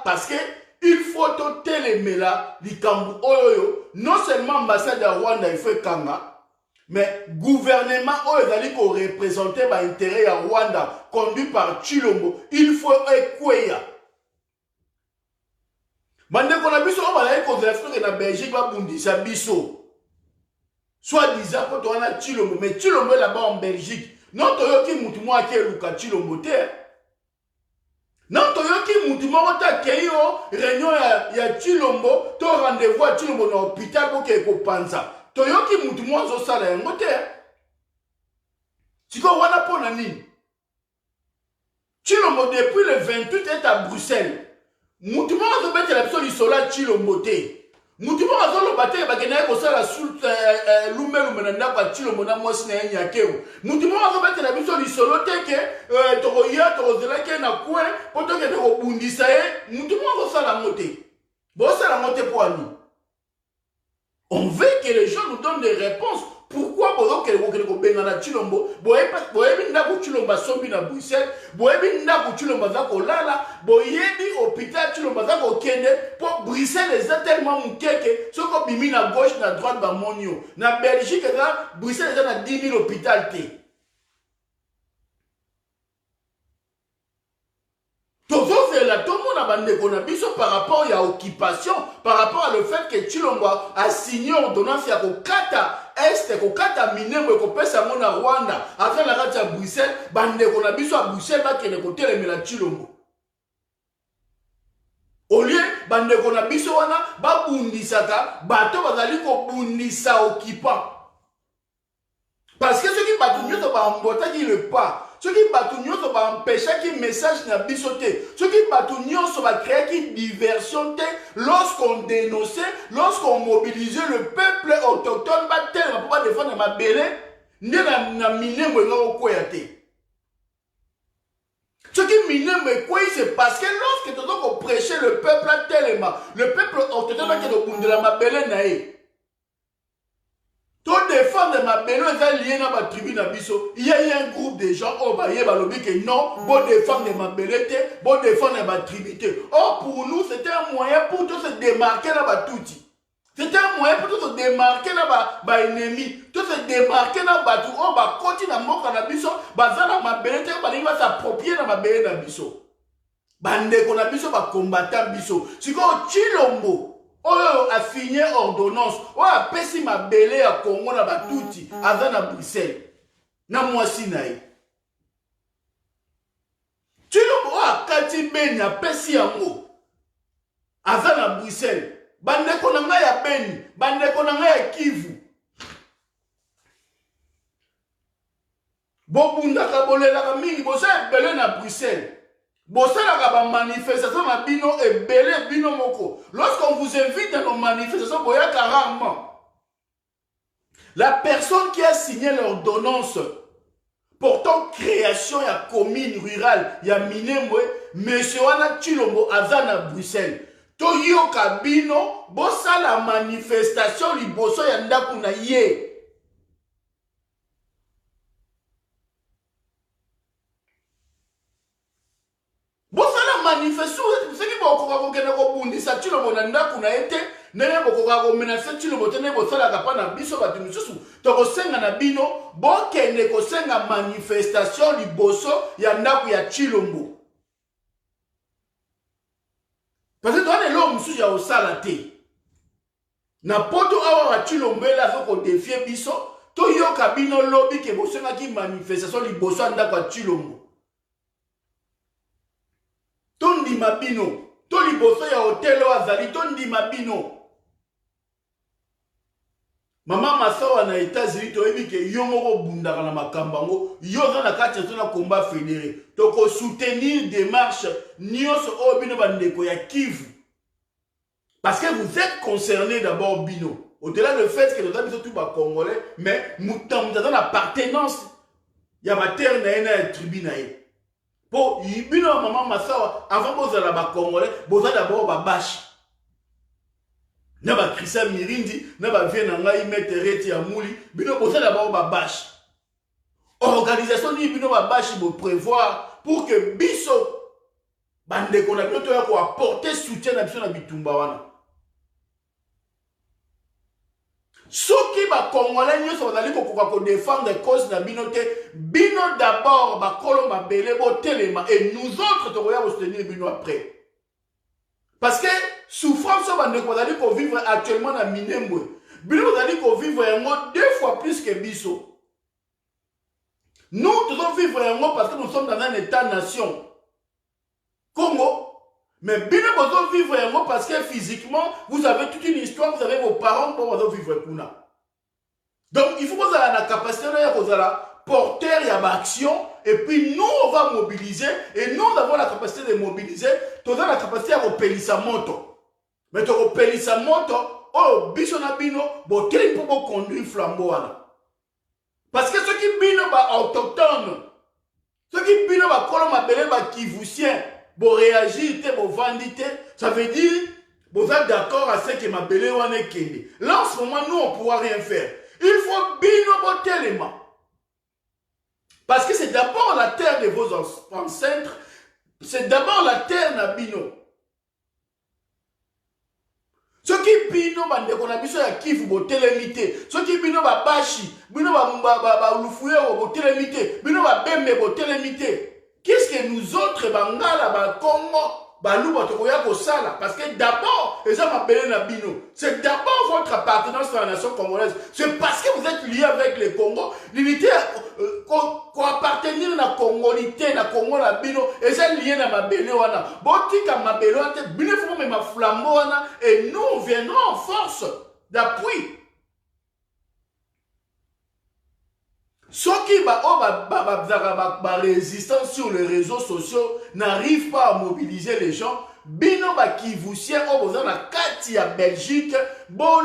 parce que il faut tout téléméla likambu oyoyo. Non seulement l'ambassade de Rwanda il fait kanga, mais gouvernement oyo pour représenter l'intérêt à Rwanda conduit par Chilombo. Il faut ekweya. Bande qu'on a biso on va aller contre la Belgique va bundisa biso. Soit disant que tu as Chilombo, mais Chilombo est là-bas en Belgique. Non, tu as qui moutou moi qui est Luka Chilombo. Non, tu as qui moutou moi qui est réunion ya Chilombo, tu as rendez-vous à Chilombo dans l'hôpital pour qu'il y ait panza. Tu as qui moutou moi au salaire. Tu vois, on a pas nani. Chilombo depuis le 28 est à Bruxelles. Moutou moi au mettre la personne isolée Chilombo. Moutima azolo bate bagena ko sala sul lumelu menanda kwa Chilombo na mosi na nyakeu. Moutima azolo bate na biso li solo teke to ya to zela ke na kwe poto ke to bundisa e moutima ko sala moté. Bo sala moté pour ani. On veut que les gens nous donnent des réponses. Pourquoi bozo ke ko benga na Chilombo? Boyebi ndako Chilombo sombi na Bruxelles, boyebi ndako Chilombo za ko lala, boyebi hôpital Chilombo za ko kende pour Bruxelles est tellement mukeke, ce ko bimi na gauche na droite ba monio. Na Belgique là, Bruxelles est na 10 000 hôpital té. Tout le monde a bandé qu'on a biso par rapport à l'occupation, par rapport à le fait que Chilombo a signé ordonnance à Kokata Est, Kokata Minembo, Kopesa Mona Rwanda, à travers la radio à Bruxelles, bandé qu'on a biso à Bruxelles, qui est le côté de la Chilombo. Au lieu, bandé qu'on a biso wana, ba bundisaka, bato bazali ko bundisa occupant. Parce que ceux qui battent mieux, c'est pas un qui le pas. Ceux qui battent nous va empêcher qu'il message n'a bisoté. Ceux qui battent nous va créer une diversion lorsqu'on dénonçait, lorsqu'on mobilisait le peuple autochtone, va tellement pour défendre ma belle, n'a miné mon koyate. Ce qui mine me quoi c'est parce que lorsque tu dois prêcher le peuple tellement, le peuple autochtone qui est au bout de la ma belle naïe. Tout défendre ma belle est lié dans ma tribu Nabiso. Il y a eu un groupe de gens au Baye Balobi que non, bon défendre ma belle, bon défendre ma tribu. Or pour nous c'était un moyen pour tout se démarquer dans ma touti. C'était un moyen pour tout se démarquer dans ma ennemi, tout se démarquer dans ma tout. On va continuer à montrer Nabiso, bazana ma belle, il va s'approprier dans ma belle Nabiso. Bande qu'on a biso va combattre biso. Si qu'on Chilombo. Oyo a signé ordonnance. Oyo a pesi ma belé à Congo na batuti. Avant à Bruxelles. Na mwasi na ye. Chilombo oyo a kati beni a pesi yango. Avant à Bruxelles. Bande konanga ya beni. Bande konanga ya Kivu. Bobunda kabolela ka mingi. Bosa belé na Bruxelles. Bosala ba manifestation na bino et belé bino moko. Lorsqu'on vous invite dans nos manifestations, boyaka rarement. La personne qui a signé l'ordonnance portant création ya commune rurale ya Minembwe, monsieur wana Chilombo azana Bruxelles. Toyoka bino bosala manifestation liboso ya ndaku na ye. Bosala manifestation seki bokoka kokende kobundisa Chilombo na ndaku na ete nene bokoka komenase Chilombo tene bosala kapa na biso batu misusu tokosenga na bino bokende kosenga manifestation liboso ya ndaku ya Chilombo. Parce que dans les hommes, il y a aussi la thé. Na poto awa wa Chilombo la faut qu'on défie biso. To yo kabino lobby ke bosenga ki manifestation liboso anda kwa Chilombo. To ndima bino. To liboso ya hotel wa zali to ndima bino. Mama masawa na États-Unis to ebi ke yo moko bundaka na makambango yo za na kati to na combat fédéré to ko soutenir démarche nyonso o bino bandeko ya Kivu parce que vous êtes concernés d'abord bino au-delà du fait que nous avons tout bas congolais mais nous avons l'appartenance ya ma terre na ena tribu na ye po bino mama masawa avant bozala ba congolais boza d'abord ba bashi na ba Christian Mirindi na ba vie na ngai metereti ya muli bino bosa d'abord ba bashi organisation ni bino ba bashi bo prévoir pour que biso bande ko na bino ya ko apporter soutien na biso na bitumba wana soki ba congolais nyoso bazali ko ko défendre cause na bino te bino d'abord ba kolo mabele bo telema et nous autres to ya soutenir bino après. Parce que souffrance vous allez vivre actuellement dans Minembwe. Vous allez vivre un mot 2 fois plus que Bisso. Nous devons vivre un mot parce que nous sommes dans un état-nation. Congo. Mais Bino devons vivre un mot parce que physiquement, vous avez toute une histoire, vous avez vos parents pour vous vivre Kuna. Donc il faut que vous ayez la capacité de porter l'action. Et puis nous, on va mobiliser. Et nous avons la capacité de mobiliser. Nous avons la capacité de repeler sa moto. Mais de repeler sa moto, oh, bisona bino, bon, quel est pour conduire flambeau. Parce que ceux qui bino, autochtones, ceux qui bino, colon, mabele, kivusien, bon, réagir, bon, venditer, ça veut dire, vous êtes d'accord à ce que mabele, on est kende. Là, en ce moment, nous, on ne pourra rien faire. Il faut bino, bon, tellement. Parce que c'est d'abord la terre de vos ancêtres, c'est d'abord la terre Nabino. Ce qui bino bande qu'on a besoin à Kivu bo télémité, ce qui bino ba bashi, bino ba ulufuye bo télémité, bino ba bembe bo télémité. Qu'est-ce que nous autres bangala ba Congo baluba tokoya ko sala parce que d'abord les hommes appelés Nabino, c'est d'abord votre appartenance à la nation congolaise. C'est parce que vous êtes liés avec le Congo, l'unité qu'on appartenir à la Congolité, la Congo la Bino, et c'est lié à ma wana. Botika ma wana, bino faut même ma flambeau wana, et nous viendrons en force d'appui. Ceux qui résistance sur les réseaux sociaux n'arrivent pas à mobiliser les gens. Bino ba kivusien o boza na kati ya Belgique bo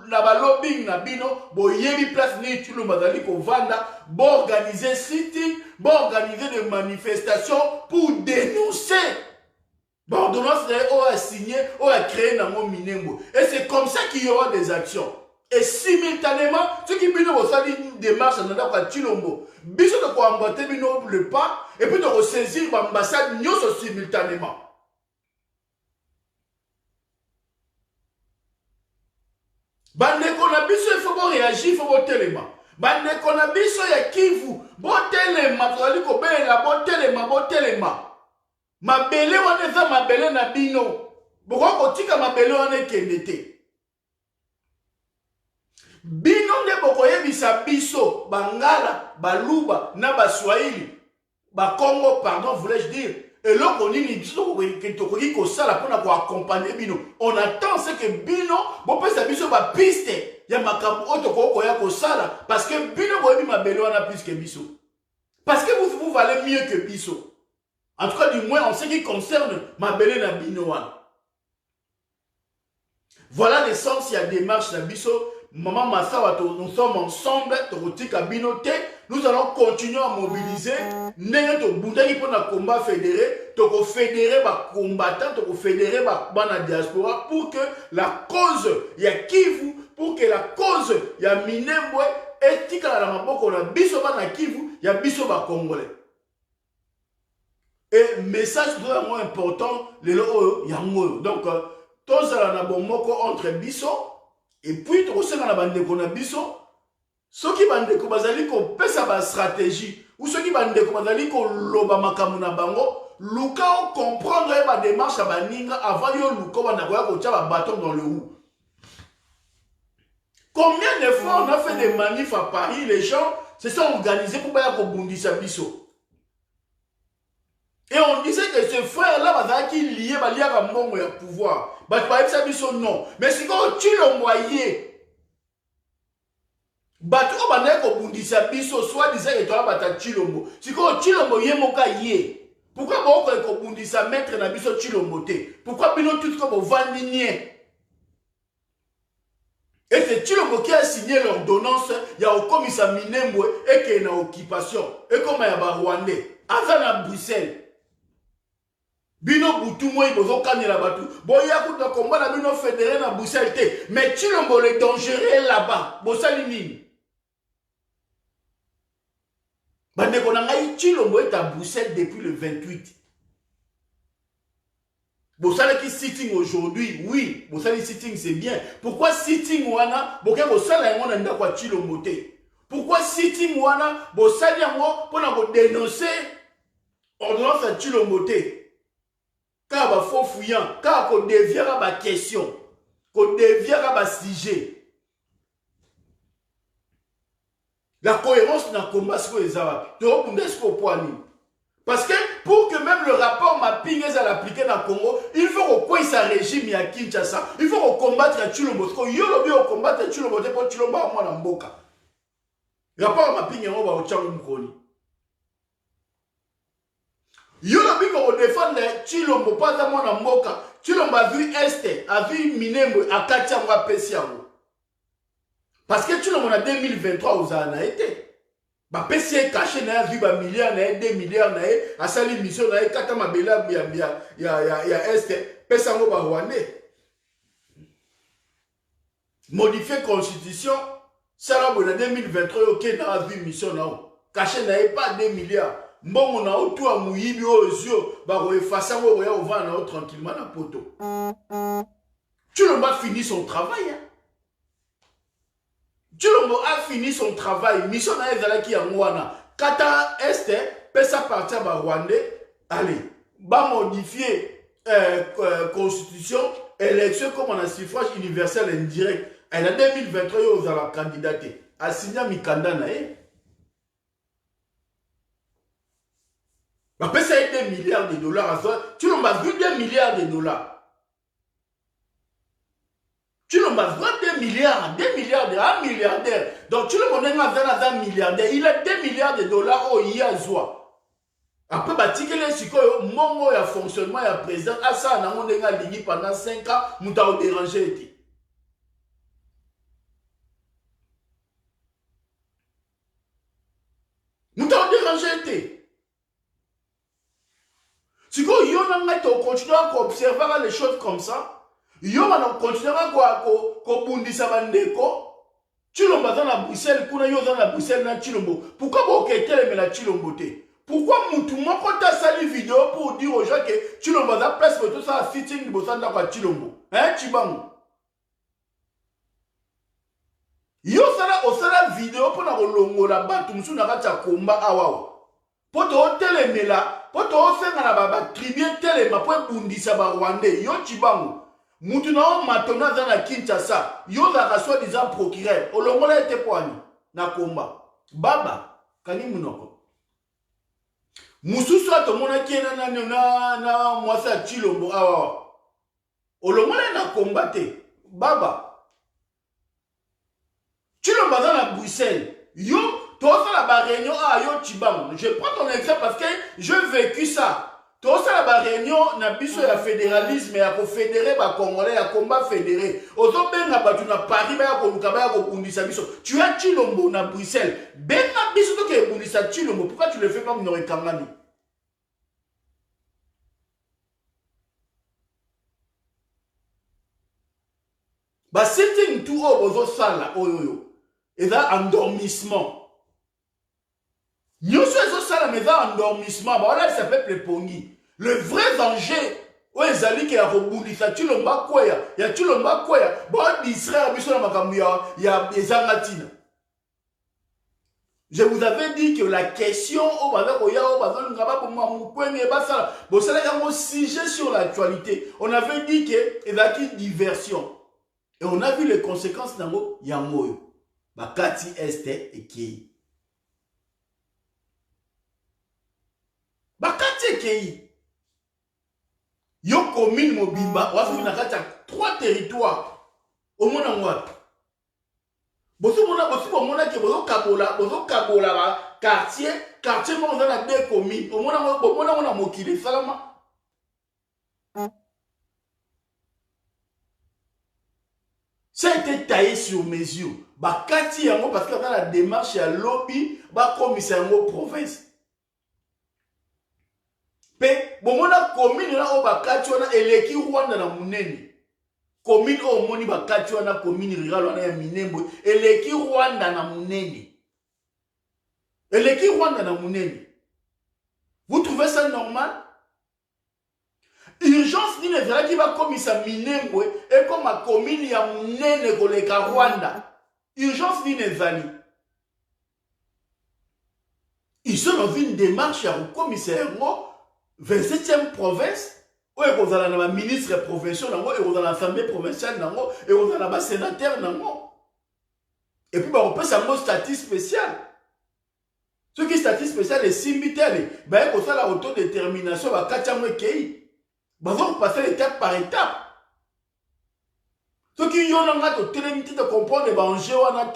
na ba lobbying na bino bo yebi place ni tulo bazali ko vanda bo organiser sitting, bo organiser des manifestations pour dénoncer l'ordonnance a signé, on a créé dans mon Minembwe. Et c'est comme ça qu'il y aura des actions. Et simultanément, ceux qui viennent au salut une démarche dans Chilombo, biso de quoi emboîter le pas et puis de ressaisir l'ambassade nous simultanément. Bande qu'on a biso il faut réagir, il faut voter les mains. Bande qu'on a biso ya Kivu, voter les mains, tu vas dire qu'on voter les mains. Ma belle on est ma belle na bino. Pourquoi kotika ma belle on est kendete? Bino nde bokoye bisa biso bangala baluba na baswahili ba Congo pardon voulais-je dire et là on dit biso ko sala pona ko accompagner bino on attend ce que bino bo pesa biso ba piste ya makambo otoko ko ya ko sala parce que bino boyebi mabele wana plus que biso parce que vous valez mieux que biso en tout cas du moins en ce qui concerne mabele na bino wana. Voilà l'essence ya démarche na biso. Maman Massawa, nous sommes ensemble, nous allons continuer à mobiliser. Nous allons combat fédéré, nous fédérer les combattants, nous fédérer la diaspora pour que la cause, il y a Kivu, pour que la cause, il y a Minembwe, et tika la maboko na biso na Kivu, il y a biso ba Congolais. Et message vraiment important, les lots yango. Donc, tous la bomoko entre biso, et puis tous ceux qui ont bandeko na biso, ceux qui bandeko bazali ko pesa ba stratégie, ou ceux qui bandeko bazali ko loba makamu na bango, luka o comprendre ba démarche à baninga avant yo luka ba na ko tia ba bâton dans le roue. Combien de fois on a fait des manifs à Paris, les gens se sont organisés pour pas ko bundisa biso. Et on disait que ce frère-là, qui lié à mon pouvoir. Non. Mais si tu le moyen, soit disant que tu le mot. Si tu le moyen, pourquoi vous mettre na biso chilomote? Pourquoi bino tout comme vandinier? Et c'est Chilombo qui a signé l'ordonnance, il y a au commissaire Minembwe et qui est en occupation. Et comme il y a Rwandais, à Bruxelles. Bino Boutou moi il bozo kani la batu. Boya kuta combat na bino fédéré na Bruxelles té. Mais Chilombo le dangereux là-bas. Bosali nini? Bande konanga Chilombo est à Bruxelles depuis le 28. Bosali qui sitting aujourd'hui, oui, Bosali sitting c'est bien. Pourquoi sitting wana boke bosala yango na ndako Chilombo té? Pourquoi sitting wana bosali yango pona ko dénoncer ordonnance à Chilombo té? Car il faut fouillant, car on déviera ma question, qu'on déviera ma sujet. La cohérence n'a combat ce que les arabes. Parce que pour que même le rapport mapping à l'appliquer dans le Congo, il faut qu'on coince sa régime à Kinshasa, il faut qu'on combatte à Chilombo. Parce que yolo bio combattre à Chilombo pour Chilombo à moi dans Mboka. Le rapport mapping on va au Tchangou. Yolo biko ko défendre Chilombo pas à moi na mboka. Chilombo a vu Est, a vu Minembwe a Katia mwa pesi yango. Parce que Chilombo na 2023 aux ana été. Ba pesi est caché na vu ba milliards na 2 milliards na a sali mission na kata mabela ya Est pesa yango ba Rwandais. Modifier constitution ça na 2023 OK na vu mission na caché na pas 2 milliards. Bon, on a autour à mouiller aux yeux, bah, on efface ça, on va tranquillement dans poto. Chilombo a fini son travail. Hein? Chilombo a fini son travail. Mission na ezala ki ya mwana. Kata Est, pesa partir à Rwandais. Allez, bah modifier constitution, élection comme on a suffrage universel indirect. Elle a 2023 aux la candidaté. A signé Mikanda na Après ça, 2 milliards de dollars. Tu n'as vu 2 milliards de dollars. Tu n'as vu 2 milliards, 2 milliards de 1 milliardaire. Donc tu le connais un milliardaire. Il a 2 milliards de dollars au Iazwa. Après, mon fonctionnement, il y a président. À ça, on a ligné pendant 5 ans. Nous avons dérangé. Nous avons dérangé. Si on continue à observer les choses comme ça, on continuera à bundisa bandeko. Chilombo dans la Bruxelles, kuna yo dans la Bruxelles na Chilombo. Pourquoi vous avez la Chilombo té? Pourquoi tout le monde a sali vidéo pour dire aux gens que Chilombo a place pour tout ça sitting de dans Chilombo? Hein, Chibango? Yo sala vidéo pour na kolongo la batu musu na kata komba awawa. Pour te telemela, pour te faire na tribune telema pour bundisa ba Rwandais, yo Chibango. Moutouna matona dans la Kinshasa, yo la raso disant procureur, olongola ete poani na komba. Baba, kani munoko. Mususu atomona kiena na mwasa Chilombo awa. Olongola na combattre. Baba. Chilombo dans la Bruxelles. Yo, toi la réunion à yo Chibango. Je prends ton exemple parce que je vécu ça. tout ça la réunion na biso ya fédéralisme ya ko fédérer ba congolais ya combat fédéré ozo benga batu na Paris ba ko luka ba ko kundisa biso tu as Chilombo na Bruxelles benga biso to ke kundisa Chilombo pourquoi tu le fais pas Minori Kangani ba sitting tout au bozo sala oyoyo et là endormissement nous sommes ça mais dans endormissement voilà ça fait plepongi le vrai danger où les alliés qui a rebondi ça tu l'omba quoi ya tu l'omba quoi ya bon d'Israël biso na makambu ya ezangatina je vous avais dit que la question au bazar koya au bazar ngaba pour moi mukwenge basala bon ça là un sujet sur l'actualité on avait dit que il y a une diversion et on a vu les conséquences dans ya moyo bakati este et qui bakati kei yo commune mobimba wafi na kati 3 territoires au monde en wapi boso mona ke bozo kabola ba quartier mo na 2 communes au mona mokili salama ça a été taillé sur mesure bakati yango parce que dans la démarche ya lobby ba commissaire yango province pe bomona commune na obakati wana eleki Rwanda na munene commune o moni bakati wana commune rurale wana ya Minembwe eleki Rwanda na munene vous trouvez ça normal urgence ni nezala ki ba komisa Minembwe et comme ma commune ya munene koleka Rwanda urgence ni nezali ils sont dans une démarche à commissaire 27e province où il y a un ministre provincial, il y a l'Assemblée provinciale, il y a un sénateur. Et puis, on peut un statut spécial. Ce qui est statut spécial, c'est similitaire. Il y a la autodétermination, il y a on passer étape par étape. Ce qui y a de comprendre les enjeux, parce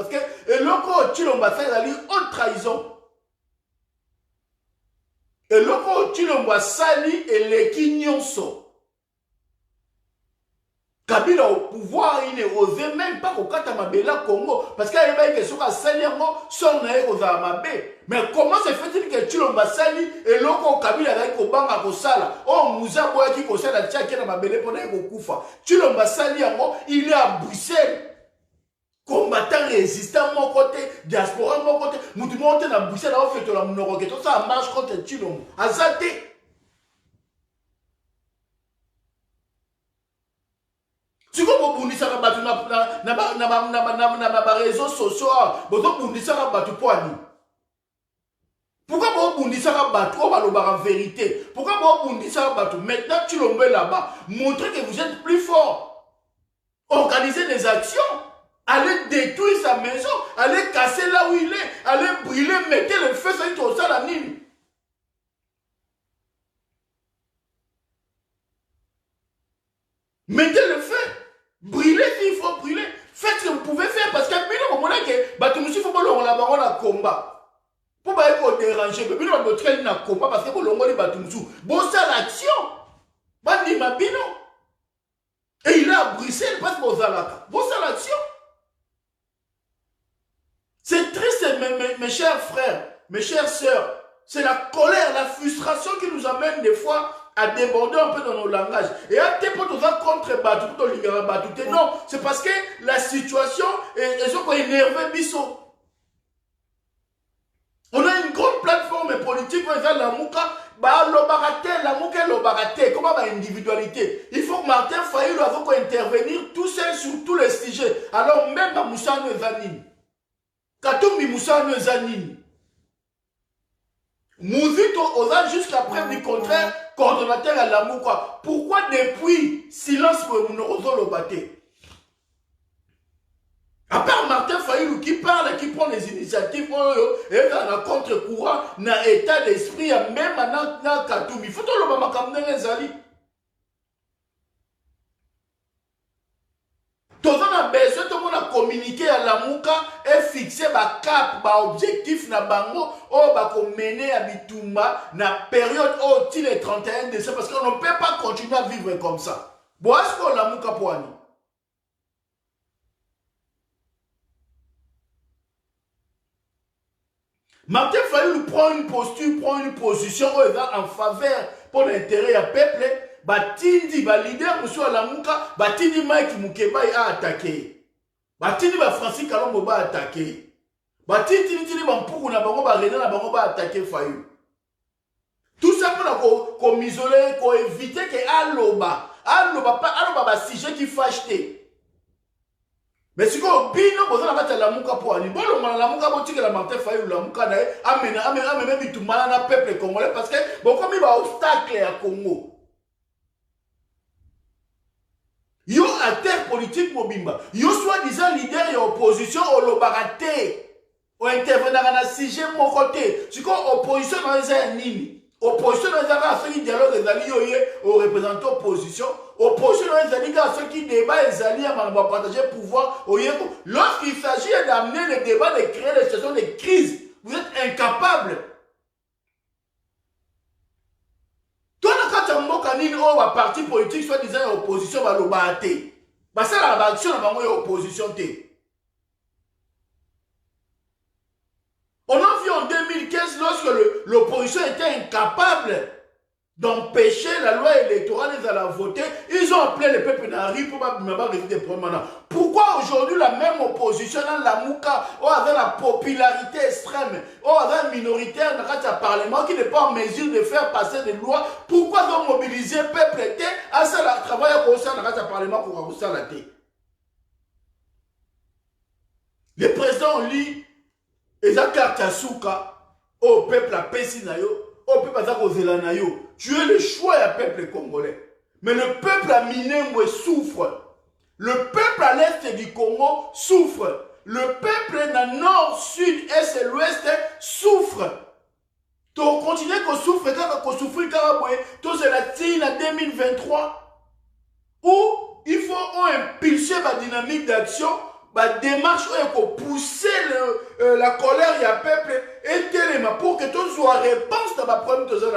que le haute trahison. Et loko Chilombo sali et leki nyonso. Kabila au pouvoir, il ne osait même pas qu'on kata mabela Congo. Parce qu'il y a une question à sali yango, son nae koza mabe. Mais comment se fait-il que Chilombo sali et loko Kabila daï ko banga ko sala. Oh, mouza boya ki ko sala tia kena mabele pona ko kufa. Chilombo sali yango, il est à Bruxelles. Combattant résistant mon côté, diaspora mon côté, moutimon na Bruxelles a fait la monoroke, tout ça marche contre Chilombo. Azate. Tu comprends bundisa ka batu na réseaux sociaux, bozo bundisa ka batu poani. Pourquoi vous bundisa ka batu o baloba en vérité? Pourquoi vous bundisa ka batu? Maintenant Chilombo est là-bas, montrez que vous êtes plus fort. Organisez des actions. Allez détruire sa maison, allez casser là où il est, allez brûler, mettez le feu sur la mine. Mettez le feu, brûlez s'il faut brûler, faites ce que vous pouvez faire parce que au moment que il faut pas le combat. Pour pas être dérangé, mais nous avons traîné dans le combat parce que vous l'avez bon, c'est l'action. Bandi Mabino. Et il est à Bruxelles parce que vous avez bon, c'est l'action. C'est triste, mes chers frères, mes chères sœurs. C'est la colère, la frustration qui nous amène des fois à déborder un peu dans nos langages. Et à tes potes, on a contre-battu, non, c'est parce que la situation, ils ont énervé Bisso. On a une grande plateforme politique, la Mouka, la Mouka, comment individualité. Il faut que Martin Fayulu doit intervenir tout seul sur tous les sujets. Alors même à Moussa Nezanine. Katumbi Moussa Nezanine. Mouzito Oza jusqu'à preuve du contraire, coordonnateur à la Mouka. Pourquoi depuis silence pour Mounozo Lobaté? À part Martin Fayulu qui parle et qui prend les initiatives, et dans la contre-courant, dans l'état d'esprit, même dans Katumbi. Il faut que le Makamne les alliés. Tous on a besoin tout le monde a communiqué à Lamuka et fixer ba cap, ba objectif na bango, oh ba mener à Bitumba na période oh til le 31 décembre parce qu'on ne peut pas continuer à vivre comme ça. Bon, est-ce qu'on Lamuka poani? Martin Fayulu prend une posture, prend une position en faveur pour l'intérêt du peuple. Batindi, ba leader, monsieur Lamuka, Batindi Mike Mukeba a attaqué. Batindi ba Francis Kalombo ba attaqué. Batindi ba Mpoukou na bango ba René na bango ba attaqué Fayulu. Tout ça pour m'isoler, pour éviter que Aloba ba sujet qui fâche. Mais si vous bino boza na la muka po ani bolo mala la muka bo tikela Martin Fayulu la muka na amena bitumana na peuple congolais parce que bon comme il va obstacle à Congo. Yo acteur politique mobimba, yo soi-disant leader et opposition au lobarate, au intervenir dans un sujet mon côté. Si quoi opposition dans un nini. Opposition dans un ceux qui dialogue les alliés aux représentants opposition. Opposition dans les alliés ceux qui débattent les alliés à partager pouvoir. Lorsqu'il s'agit d'amener le débat, de créer des situations de crise, vous êtes incapables. Toi, quand tu as un mot canine ou un parti politique, soit disant opposition, va le battre. Ça, la action, va avoir opposition. On a vu en 2015, lorsque l'opposition était incapable d'empêcher la loi électorale de la voter, ils ont appelé le peuple Nari pour résoudre des problèmes. Pourquoi aujourd'hui la même opposition dans la Mouka, avec la popularité extrême, avec la minoritaire dans le Parlement qui n'est pas en mesure de faire passer des lois, pourquoi ils ont mobilisé le peuple à ce travail au Parlement pour avoir ça la tête? Le président lit et ça carte à souka au peuple à Pessinayo, au peuple à Zelanayo. Tu es le choix du peuple congolais. Mais le peuple à Minembwe souffre. Le peuple à l'est du Congo souffre. Le peuple dans le nord, sud, est et l'ouest souffre. Tu continues qu'on souffre, qu'on souffre, c'est la tine à 2023 où il faut impulser la dynamique d'action. Démarche pour pousser la colère du peuple et tellement pour que tout soit réponse dans ma problème de zone.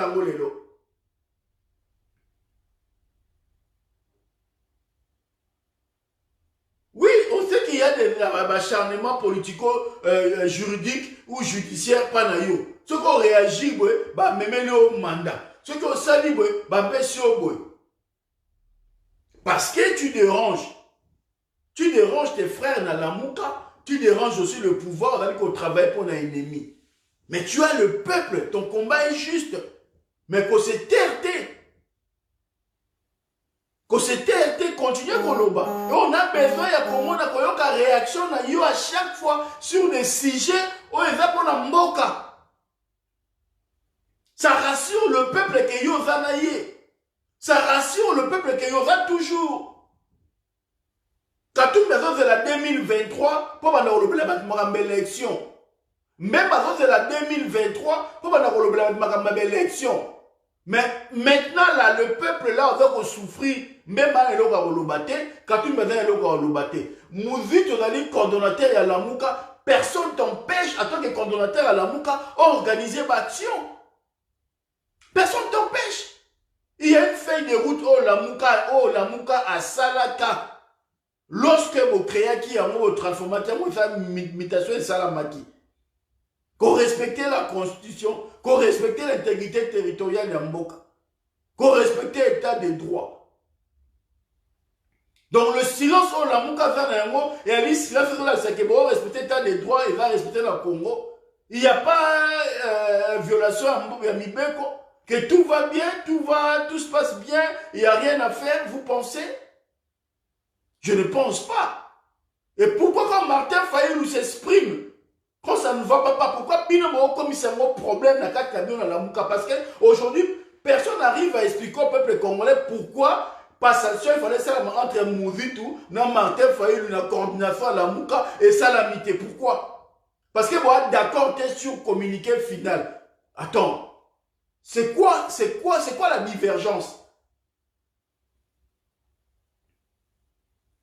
Oui, on sait qu'il y a des acharnements politico-juridiques ou judiciaires panayo. Ceux qui ont réagi, même au mandat. Ceux qui ont sali, parce que tu déranges. Tu déranges tes frères dans la Mouka, tu déranges aussi le pouvoir dans le travail pour un ennemi. Mais tu as le peuple, ton combat est juste. Mais que c'est TRT. Que c'est TRT, continue Koloba. Et on a besoin de réaction à chaque fois sur des sujets où ils ont pour la Mboka. Ça rassure le peuple que yo zanaye. Ça rassure le peuple que yo za toujours. Quand tout le monde est la 2023, pour la élection. Même c'est la 2023, pour la élection. Mais maintenant, là, le peuple, là, on va souffrir. Même quand tout le monde est là, Mouzi, tu as dit coordonnateur à la Mouka, personne ne t'empêche, en tant que coordonnateur à la Mouka, organiser l'action. Personne ne t'empêche. Il y a une feuille de route, la Mouka à Salaka. Lorsque vous créez qui a un transformateur, vous faites une mutation de Salamaki. Qu'on respecte la constitution, qu'on respecte l'intégrité territoriale de Mboka, qu'on respecte l'état de droit. Donc le silence sur la Mouka va dans et elle dit silence sur la c'est que vous respectez l'état de droit et va respecter le Congo. Il n'y a pas violation à Mibeko, que tout va bien, tout se passe bien, il n'y a rien à faire, vous pensez? Je ne pense pas. Et pourquoi quand Martin Fayulu s'exprime, quand ça ne va pas, pourquoi Binomo comme il s'est un problème dans la Mouka? Parce qu'aujourd'hui, personne n'arrive à expliquer au peuple congolais pourquoi passation il fallait ça entre Mouzitou, Martin Fayulu, la coordination à la Mouka et Salamité. Pourquoi? Parce que voilà, d'accord, tu es sur communiqué final. Attends, c'est quoi la divergence?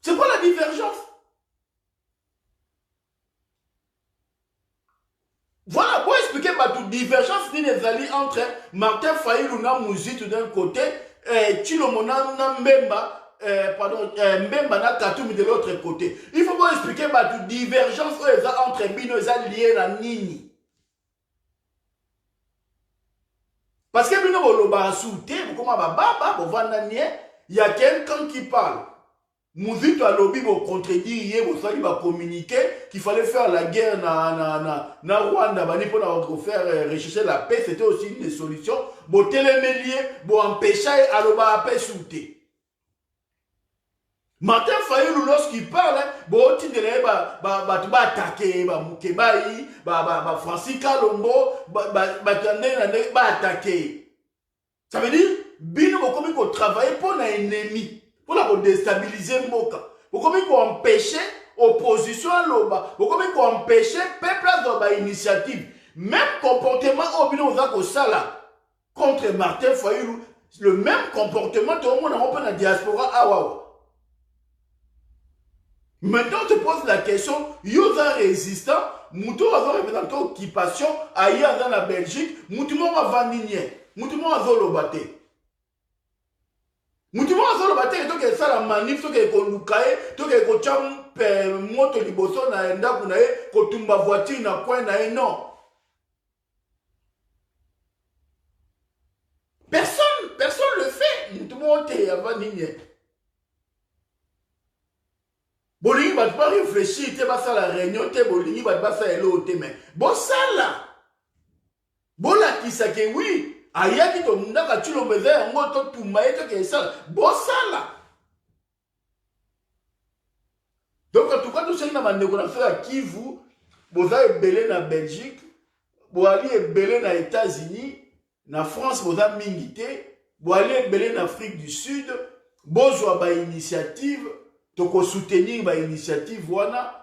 C'est quoi la divergence? toute divergence ni les alliés entre Martin Fayulu na Muzitu d'un côté, Chilomona na Mbemba, Mbemba na Katumi de l'autre côté. Il faut pas expliquer toute divergence entre Bino et alliés na Nini. Parce que Bino Boloba souté, comment il y a quelqu'un qui parle. Mouzito a lobby pour contredire, pour communiquer qu'il fallait faire la guerre na Rwanda, pour faire rechercher la paix, c'était aussi une des solutions. Pour télémélier, pour empêcher à l'oba paix souté. Martin Fayulu, lorsqu'il parle, bon, tu dirais, attaquer, Moukebaï, Francis Kalombo, attaquer. Ça veut dire, Bino, comme il travaille pour un ennemi. Pour déstabiliser Mboka. Pour empêcher l'opposition à l'Oba. Pour empêcher le peuple à l'initiative. Même comportement au Sala contre Martin Fayulu, le même comportement, tout le monde a dans la diaspora. Maintenant, on te pose la question, Yosa résistant, Moutou a représenté l'occupation, ailleurs dans la Belgique, Moutou a vandigné, Moutou a zolobate. Moutou a zolobate, il y a ça la manif, il y a Lukae, il y a Cham moto liboso na enda kunae, kotumba voiture na coin na non. Personne le fait. Moutou a vandigné. Bolingi bat pas réfléchir, te basa la réunion, te bolingi bat basa elo te mais bon ça là. Bola qui sa que oui, aya ki to ndaka chulo beze ngo to tumaye to ke ça. Bon ça là. Donc en tout cas tout ça na bande ko na faire Kivu, boza ebelé na Belgique, boali ebelé na États-Unis, na France boza mingité, boali ebelé na Afrique du Sud, bozwa ba initiative toko soutenir ba initiative wana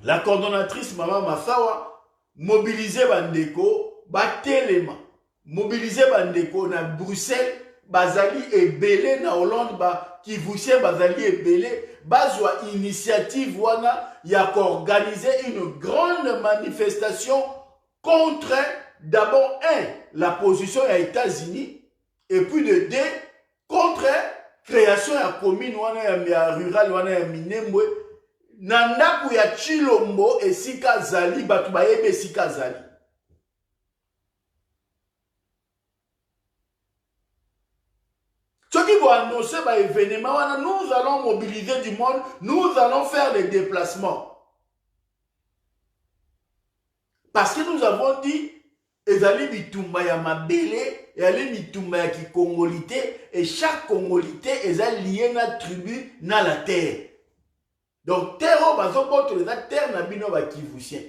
la coordonnatrice Mama Massawa mobiliser bandeko batelema mobiliser bandeko na Bruxelles bazali ebele na Hollande ba Kivusien bazali ebele bazwa initiative wana ya organiser une grande manifestation contre d'abord la position des États-Unis et puis de deux contre création ya commune wana ya rural wana ya Minembwe na ndaku ya Chilombo esika zali batu bayebe esika zali. Ceux qui vont annoncer ba événement wana, nous allons mobiliser du monde, nous allons faire des déplacements. Parce que nous avons dit ezali bitumba ya mabele, ezali bitumba ya kikongolité, et chaque congolité est lié na tribu na la terre. Donc terre au bazo contre les terre na bino ba Kivusien.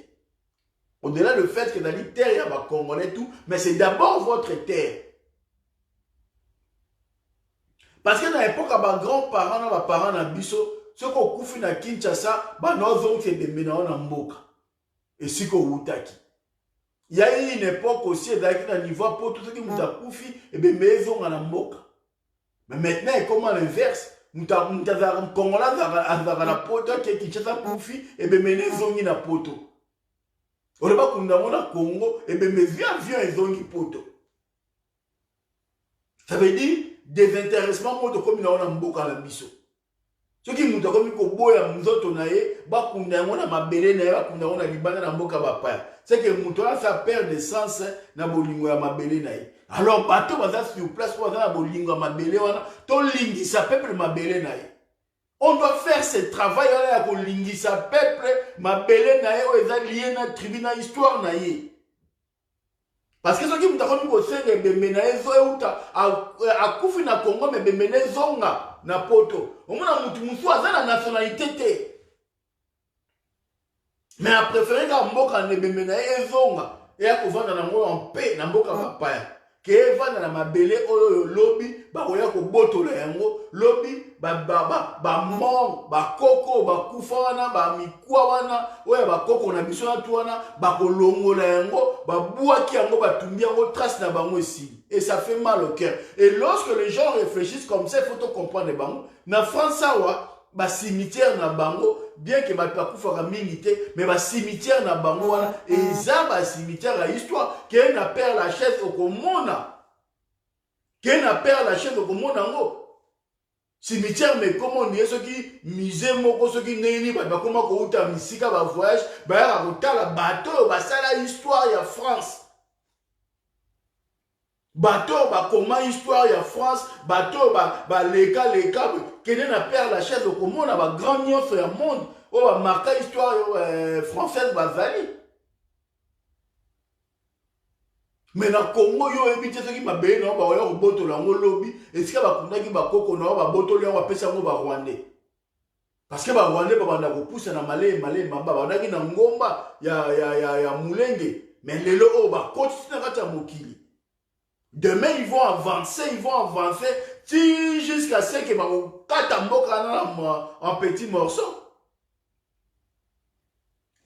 Au-delà du fait que dans la terre il y a ba congolais tout, mais c'est d'abord votre terre. Parce que dans l'époque ba grands-parents na ba parents na biso, ceux ko kufi na Kinshasa, ba nozo ke bemena na mboka. Et siko utaki. Il y a eu une époque aussi, dans le niveau pour tout ce qui nous a koufi, et bien maison à la mboka. Mais maintenant, comment l'inverse? Nous avons un Congolais à la poto qui est Kinshasa koufi, et bien maison à la poto. On ne va pas qu'on a un Congo, et bien mes avions ils ont une poto. Ça veut dire désintéressement comme nous avons un mboka à la biso. Ce qui nous a commis au bout ya mzoto na ye, ba kunda ngona mabele na ye, ba kunda ngona libana na mboka bapaya. C'est que mutola ça perd de sens na bolingo ya mabele na ye. Alors bato baza sur place pour na bolingo ya mabele wana, to lingisa peuple mabele na ye. On doit faire ce travail ya ko lingisa peuple mabele na ye o eza lié na tribu na histoire na ye. Parce que ce qui nous a commis au sein de bembe na ye zo euta a kufi na Congo mais bembe na zonga. Na poto. On a mutu a la nationalité te. Mais a préféré qu'à mboka ne bemena ezonga. Et à kovanda na ngo en paix na mboka papaya. Ke vanda na mabele oyo lobby ba koya ko boto la yango lobby ba mort ba koko ba kufa wana ba mikwa wana oya ba koko na biso na tuana ba kolongola yango ba buaki yango ba tumbi yango trace na bango ici. Et ça fait mal au cœur. Et lorsque les gens réfléchissent comme ça, il faut comprendre bango. Na France, ba cimetière na bango, bien que bato bakufaka mingi te, mais ba cimetière na bango wana eza ba cimetière ya histoire ke na Père Lachaise okomona. Ke na Père Lachaise okomona ngo. Cimetière mais comment on dit ce qui musée moko ce qui neni ba comment ko uta misika ba voyage ba ya kotala bateau ba sala histoire ya France. Bateau ba comment histoire ya France, bateau ba leka kene na Père Lachaise okomona ba grand nyonso ya monde o ba marquer histoire française bazali. Mais na Congo yo ebité ce qui m'a bé non ba oya boto la ngo lobby esika ba kundaki ba koko na ba boto le ba pesa ngo ba Rwandais. Parce que ba Rwandais ba banda ko poussa na malé mamba ba ndaki na ngomba ya mulenge mais lelo o ba koti na kata mokili. Demain, ils vont avancer, jusqu'à ce que en petits morceaux.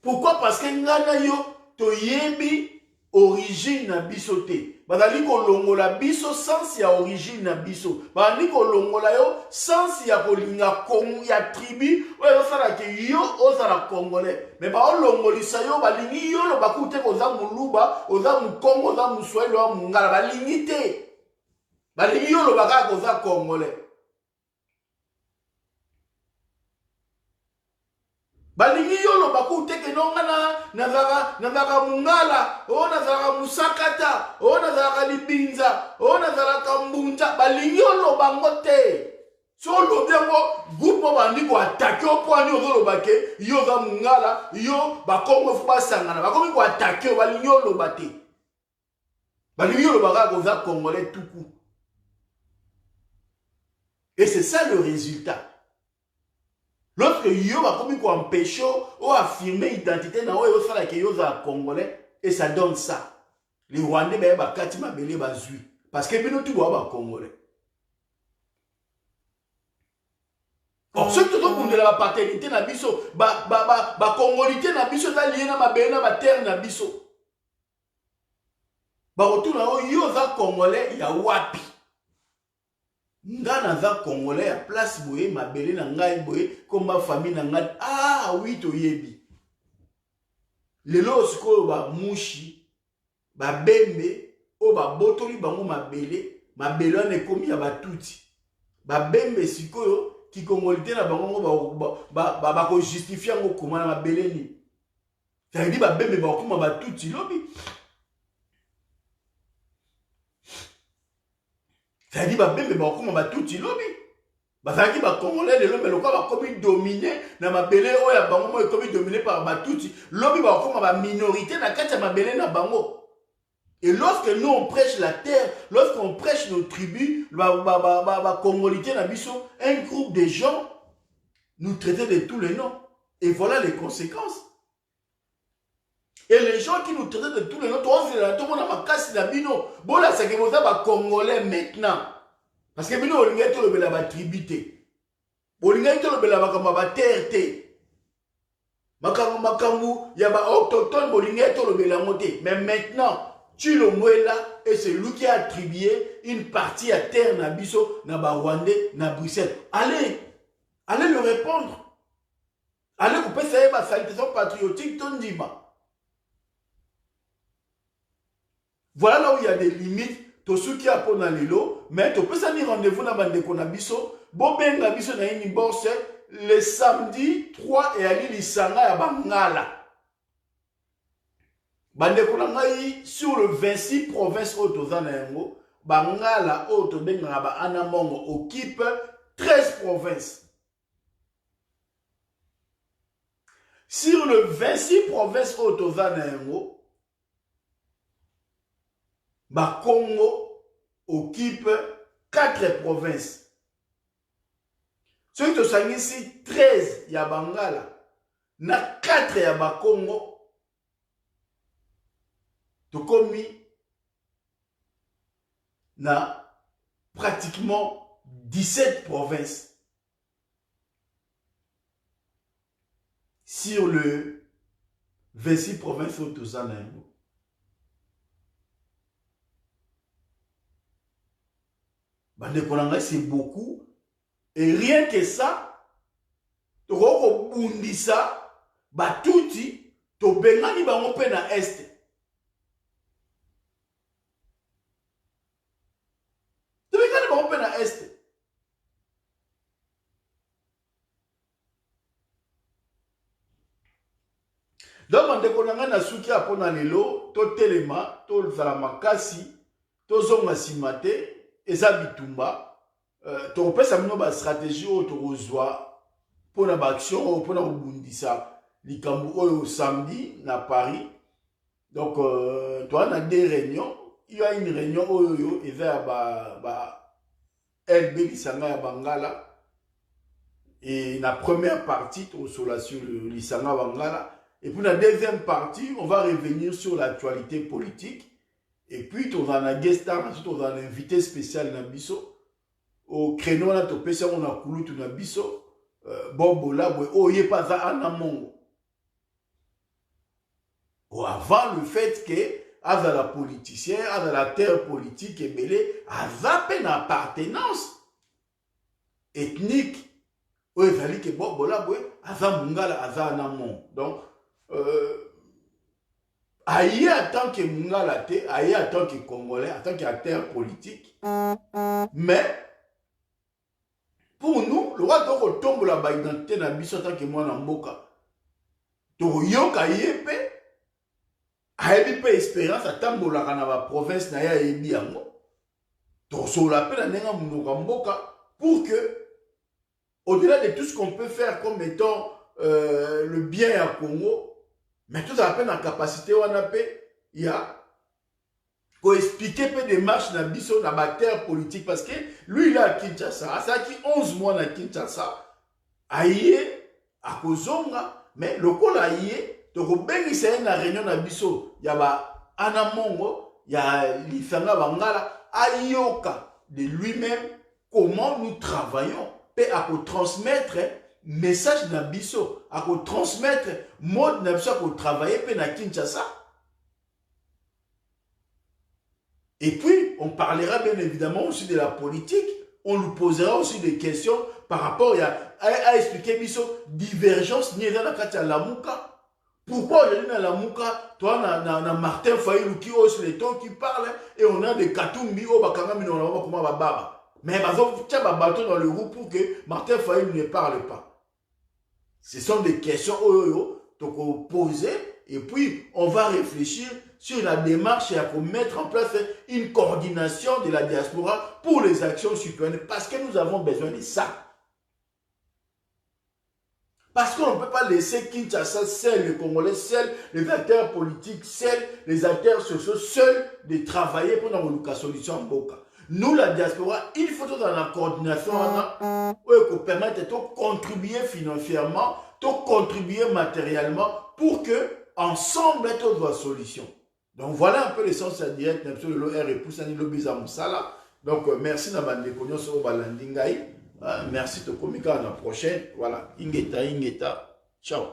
Pourquoi? Parce que ngana yo to yebi origine na biso te. Bazali ko longola biso sans ya origine na biso. Bazali ko longola yo sans ya kolinga kongo ya tribu oyo sala ke yo ozala congolais. Mais ba olongolisa yo balingi yo lo bakute koza muluba, oza mukongo, oza muswahili wa mungala balingi te. Balingi yo lo baka koza congolais. Balingi yo lo bakute ke nongana nazaka mungala, o nazaka musakata, o nazaka libinza, o nazaka kambunja, balingi yo lo bango te. So lo biango groupe bandi ko attaquer au point yo lo bake, yo za mungala, yo bakongo fuba sangana, bakomi ko attaquer balingi yo lo bate. Balingi yo lo baka koza congolais tout coup. Et c'est ça le résultat. Lorsque yo va comme quoi empêcher ou affirmer identité na yo sala que yo za congolais et ça donne ça. Les Rwandais ba kati mabele bazui parce que bino tout ba congolais. Or ceux qui ont de la paternité na biso ba congolité na biso ta lié na mabele na terre na biso. Ba retour na yo za congolais ya wapi. Nga naza congolais à place boye mabele na ngai boye comme ma famille na ngai ah oui to yebi lelo siko ba mushi ba bembe o ba botoli bango mabele on ekomi ya batuti ba bembe sikoyo ki congolité na bango ba ko justifier ngo koma na mabele ni ça veut dire ba bembe ba koma batuti lobi. C'est-à-dire que les gens qui ont tout dit, les Congolais, les gens qui dominé, na mabele oya bango comme dominé par Batouti, lobby ba comme ma minorité na kati mabele na bango. Et lorsque nous on prêche la terre, lorsqu'on prêche nos tribus, Congolité na biso, un groupe de gens nous traitaient de tous les noms. Et voilà les conséquences. Et les gens qui nous traitent de tous les noms, tout le monde a cassé la bino. Bon là, c'est que vous avez Congolais maintenant. Parce que bino, on a la tribité. On a la terre. Makambu, il y a autochtone, on a la montée. Mais maintenant, tu le mets là, et c'est lui qui a attribué une partie à terre, na biso, na Rwandais, na Bruxelles. Allez le répondre. Allez, vous pouvez faire ma salutation patriotique, ton dima. Voilà là où il y a des limites. Tout ce qui a pour dans les lots, mais tu peux s'en rendez-vous dans bande konabiso. Boben nabiso na une bourse le samedi 3 et ali lisanga ya bangala. Bande konangai sur le 26 province autozana yango, bangala auto benga ba anamongo occupe 13 provinces. Sur le 26 provinces autozana yango, Congo occupe 4 provinces. Ceux qui sont ici, 13 ya Bangala, na 4 ya Congo, tout comme na pratiquement 17 provinces. Sur le 26 provinces au Tozanaïmo. C'est beaucoup. Et rien que ça, toko bundisa batuti to bengani bango pe na este. To bengani bango pe na este. Donc mandeko nanga na suki apona lelo to telema to zala makasi to zonga simate eza bitumba to pesa mino ba stratégie o to kozwa pona ba action o pona kobundisa likambo oyo samedi na Paris. Donc to ana des réunions, il y a une réunion oyo eza ba LB lisanga ya Bangala et la première partie to sola sur le lisanga Bangala. Et puis la deuxième partie, on va revenir sur l'actualité politique. Et puis, on a un guest star, on a un invité spécial dans Bisso. Au créneau, on a topé ça, on a coulé tout dans Bisso. Bon, là, oh, il n'y a pas ça en amont. Avant le fait que, à la politicien, à la terre politique, et belé, à une appartenance ethnique. Oui, il fallait que bon, là, à Mungala, à en amont. Donc, aïe en tant que Mungala, aïe en tant que Congolais, en tant qu'acteur politique. Mais, pour nous, le roi de tombe la identité na biso en tant que moi na mboka. To yoka yepe, aïe pe espérance à tambola na ba province na ya ebi yango. To so la pe na nenga mboka pour que, au-delà de tout ce qu'on peut faire comme étant le bien à Congo, mais tout à peine en capacité, on a il y a qu'on expliquer peu des marches dans biso dans la terre politique parce que lui il est à Kinshasa, ça qui 11 mois dans Kinshasa, aïe à Kozonga, mais le col aïe, donc ben il s'est une réunion dans biso, il y a Anamongo, il y a l'Ifanga Bangala, aïoka de lui-même comment nous travaillons, et à transmettre message na biso, à transmettre mode na biso, à travailler pe na Kinshasa. Et puis, on parlera bien évidemment aussi de la politique, on lui posera aussi des questions par rapport à expliquer biso divergence ni dans la carte à Lamuka. Pourquoi aujourd'hui dans Lamuka, toi na Martin Fayulu qui hausse les tons qui parle et on a des Katumbi au Bakanga mais on a comment baba. Mais il y a un bâton dans le groupe pour que Martin Fayulu ne parle pas. Ce sont des questions qu'on poser et puis on va réfléchir sur la démarche et à mettre en place une coordination de la diaspora pour les actions citoyennes parce que nous avons besoin de ça. Parce qu'on ne peut pas laisser Kinshasa seul, les Congolais seuls, les acteurs politiques seuls, les acteurs sociaux seuls de travailler pour la solution en Boka. Nous, la diaspora, il faut dans la coordination pour permettre de contribuer financièrement, de contribuer matériellement pour que ensemble on doit solution. Donc voilà un peu l'essence directe de l'OR et pousse donc merci Nabande Konyo sur Balandingai. Merci de communiquer à la prochaine. Voilà, Ingeta, ciao.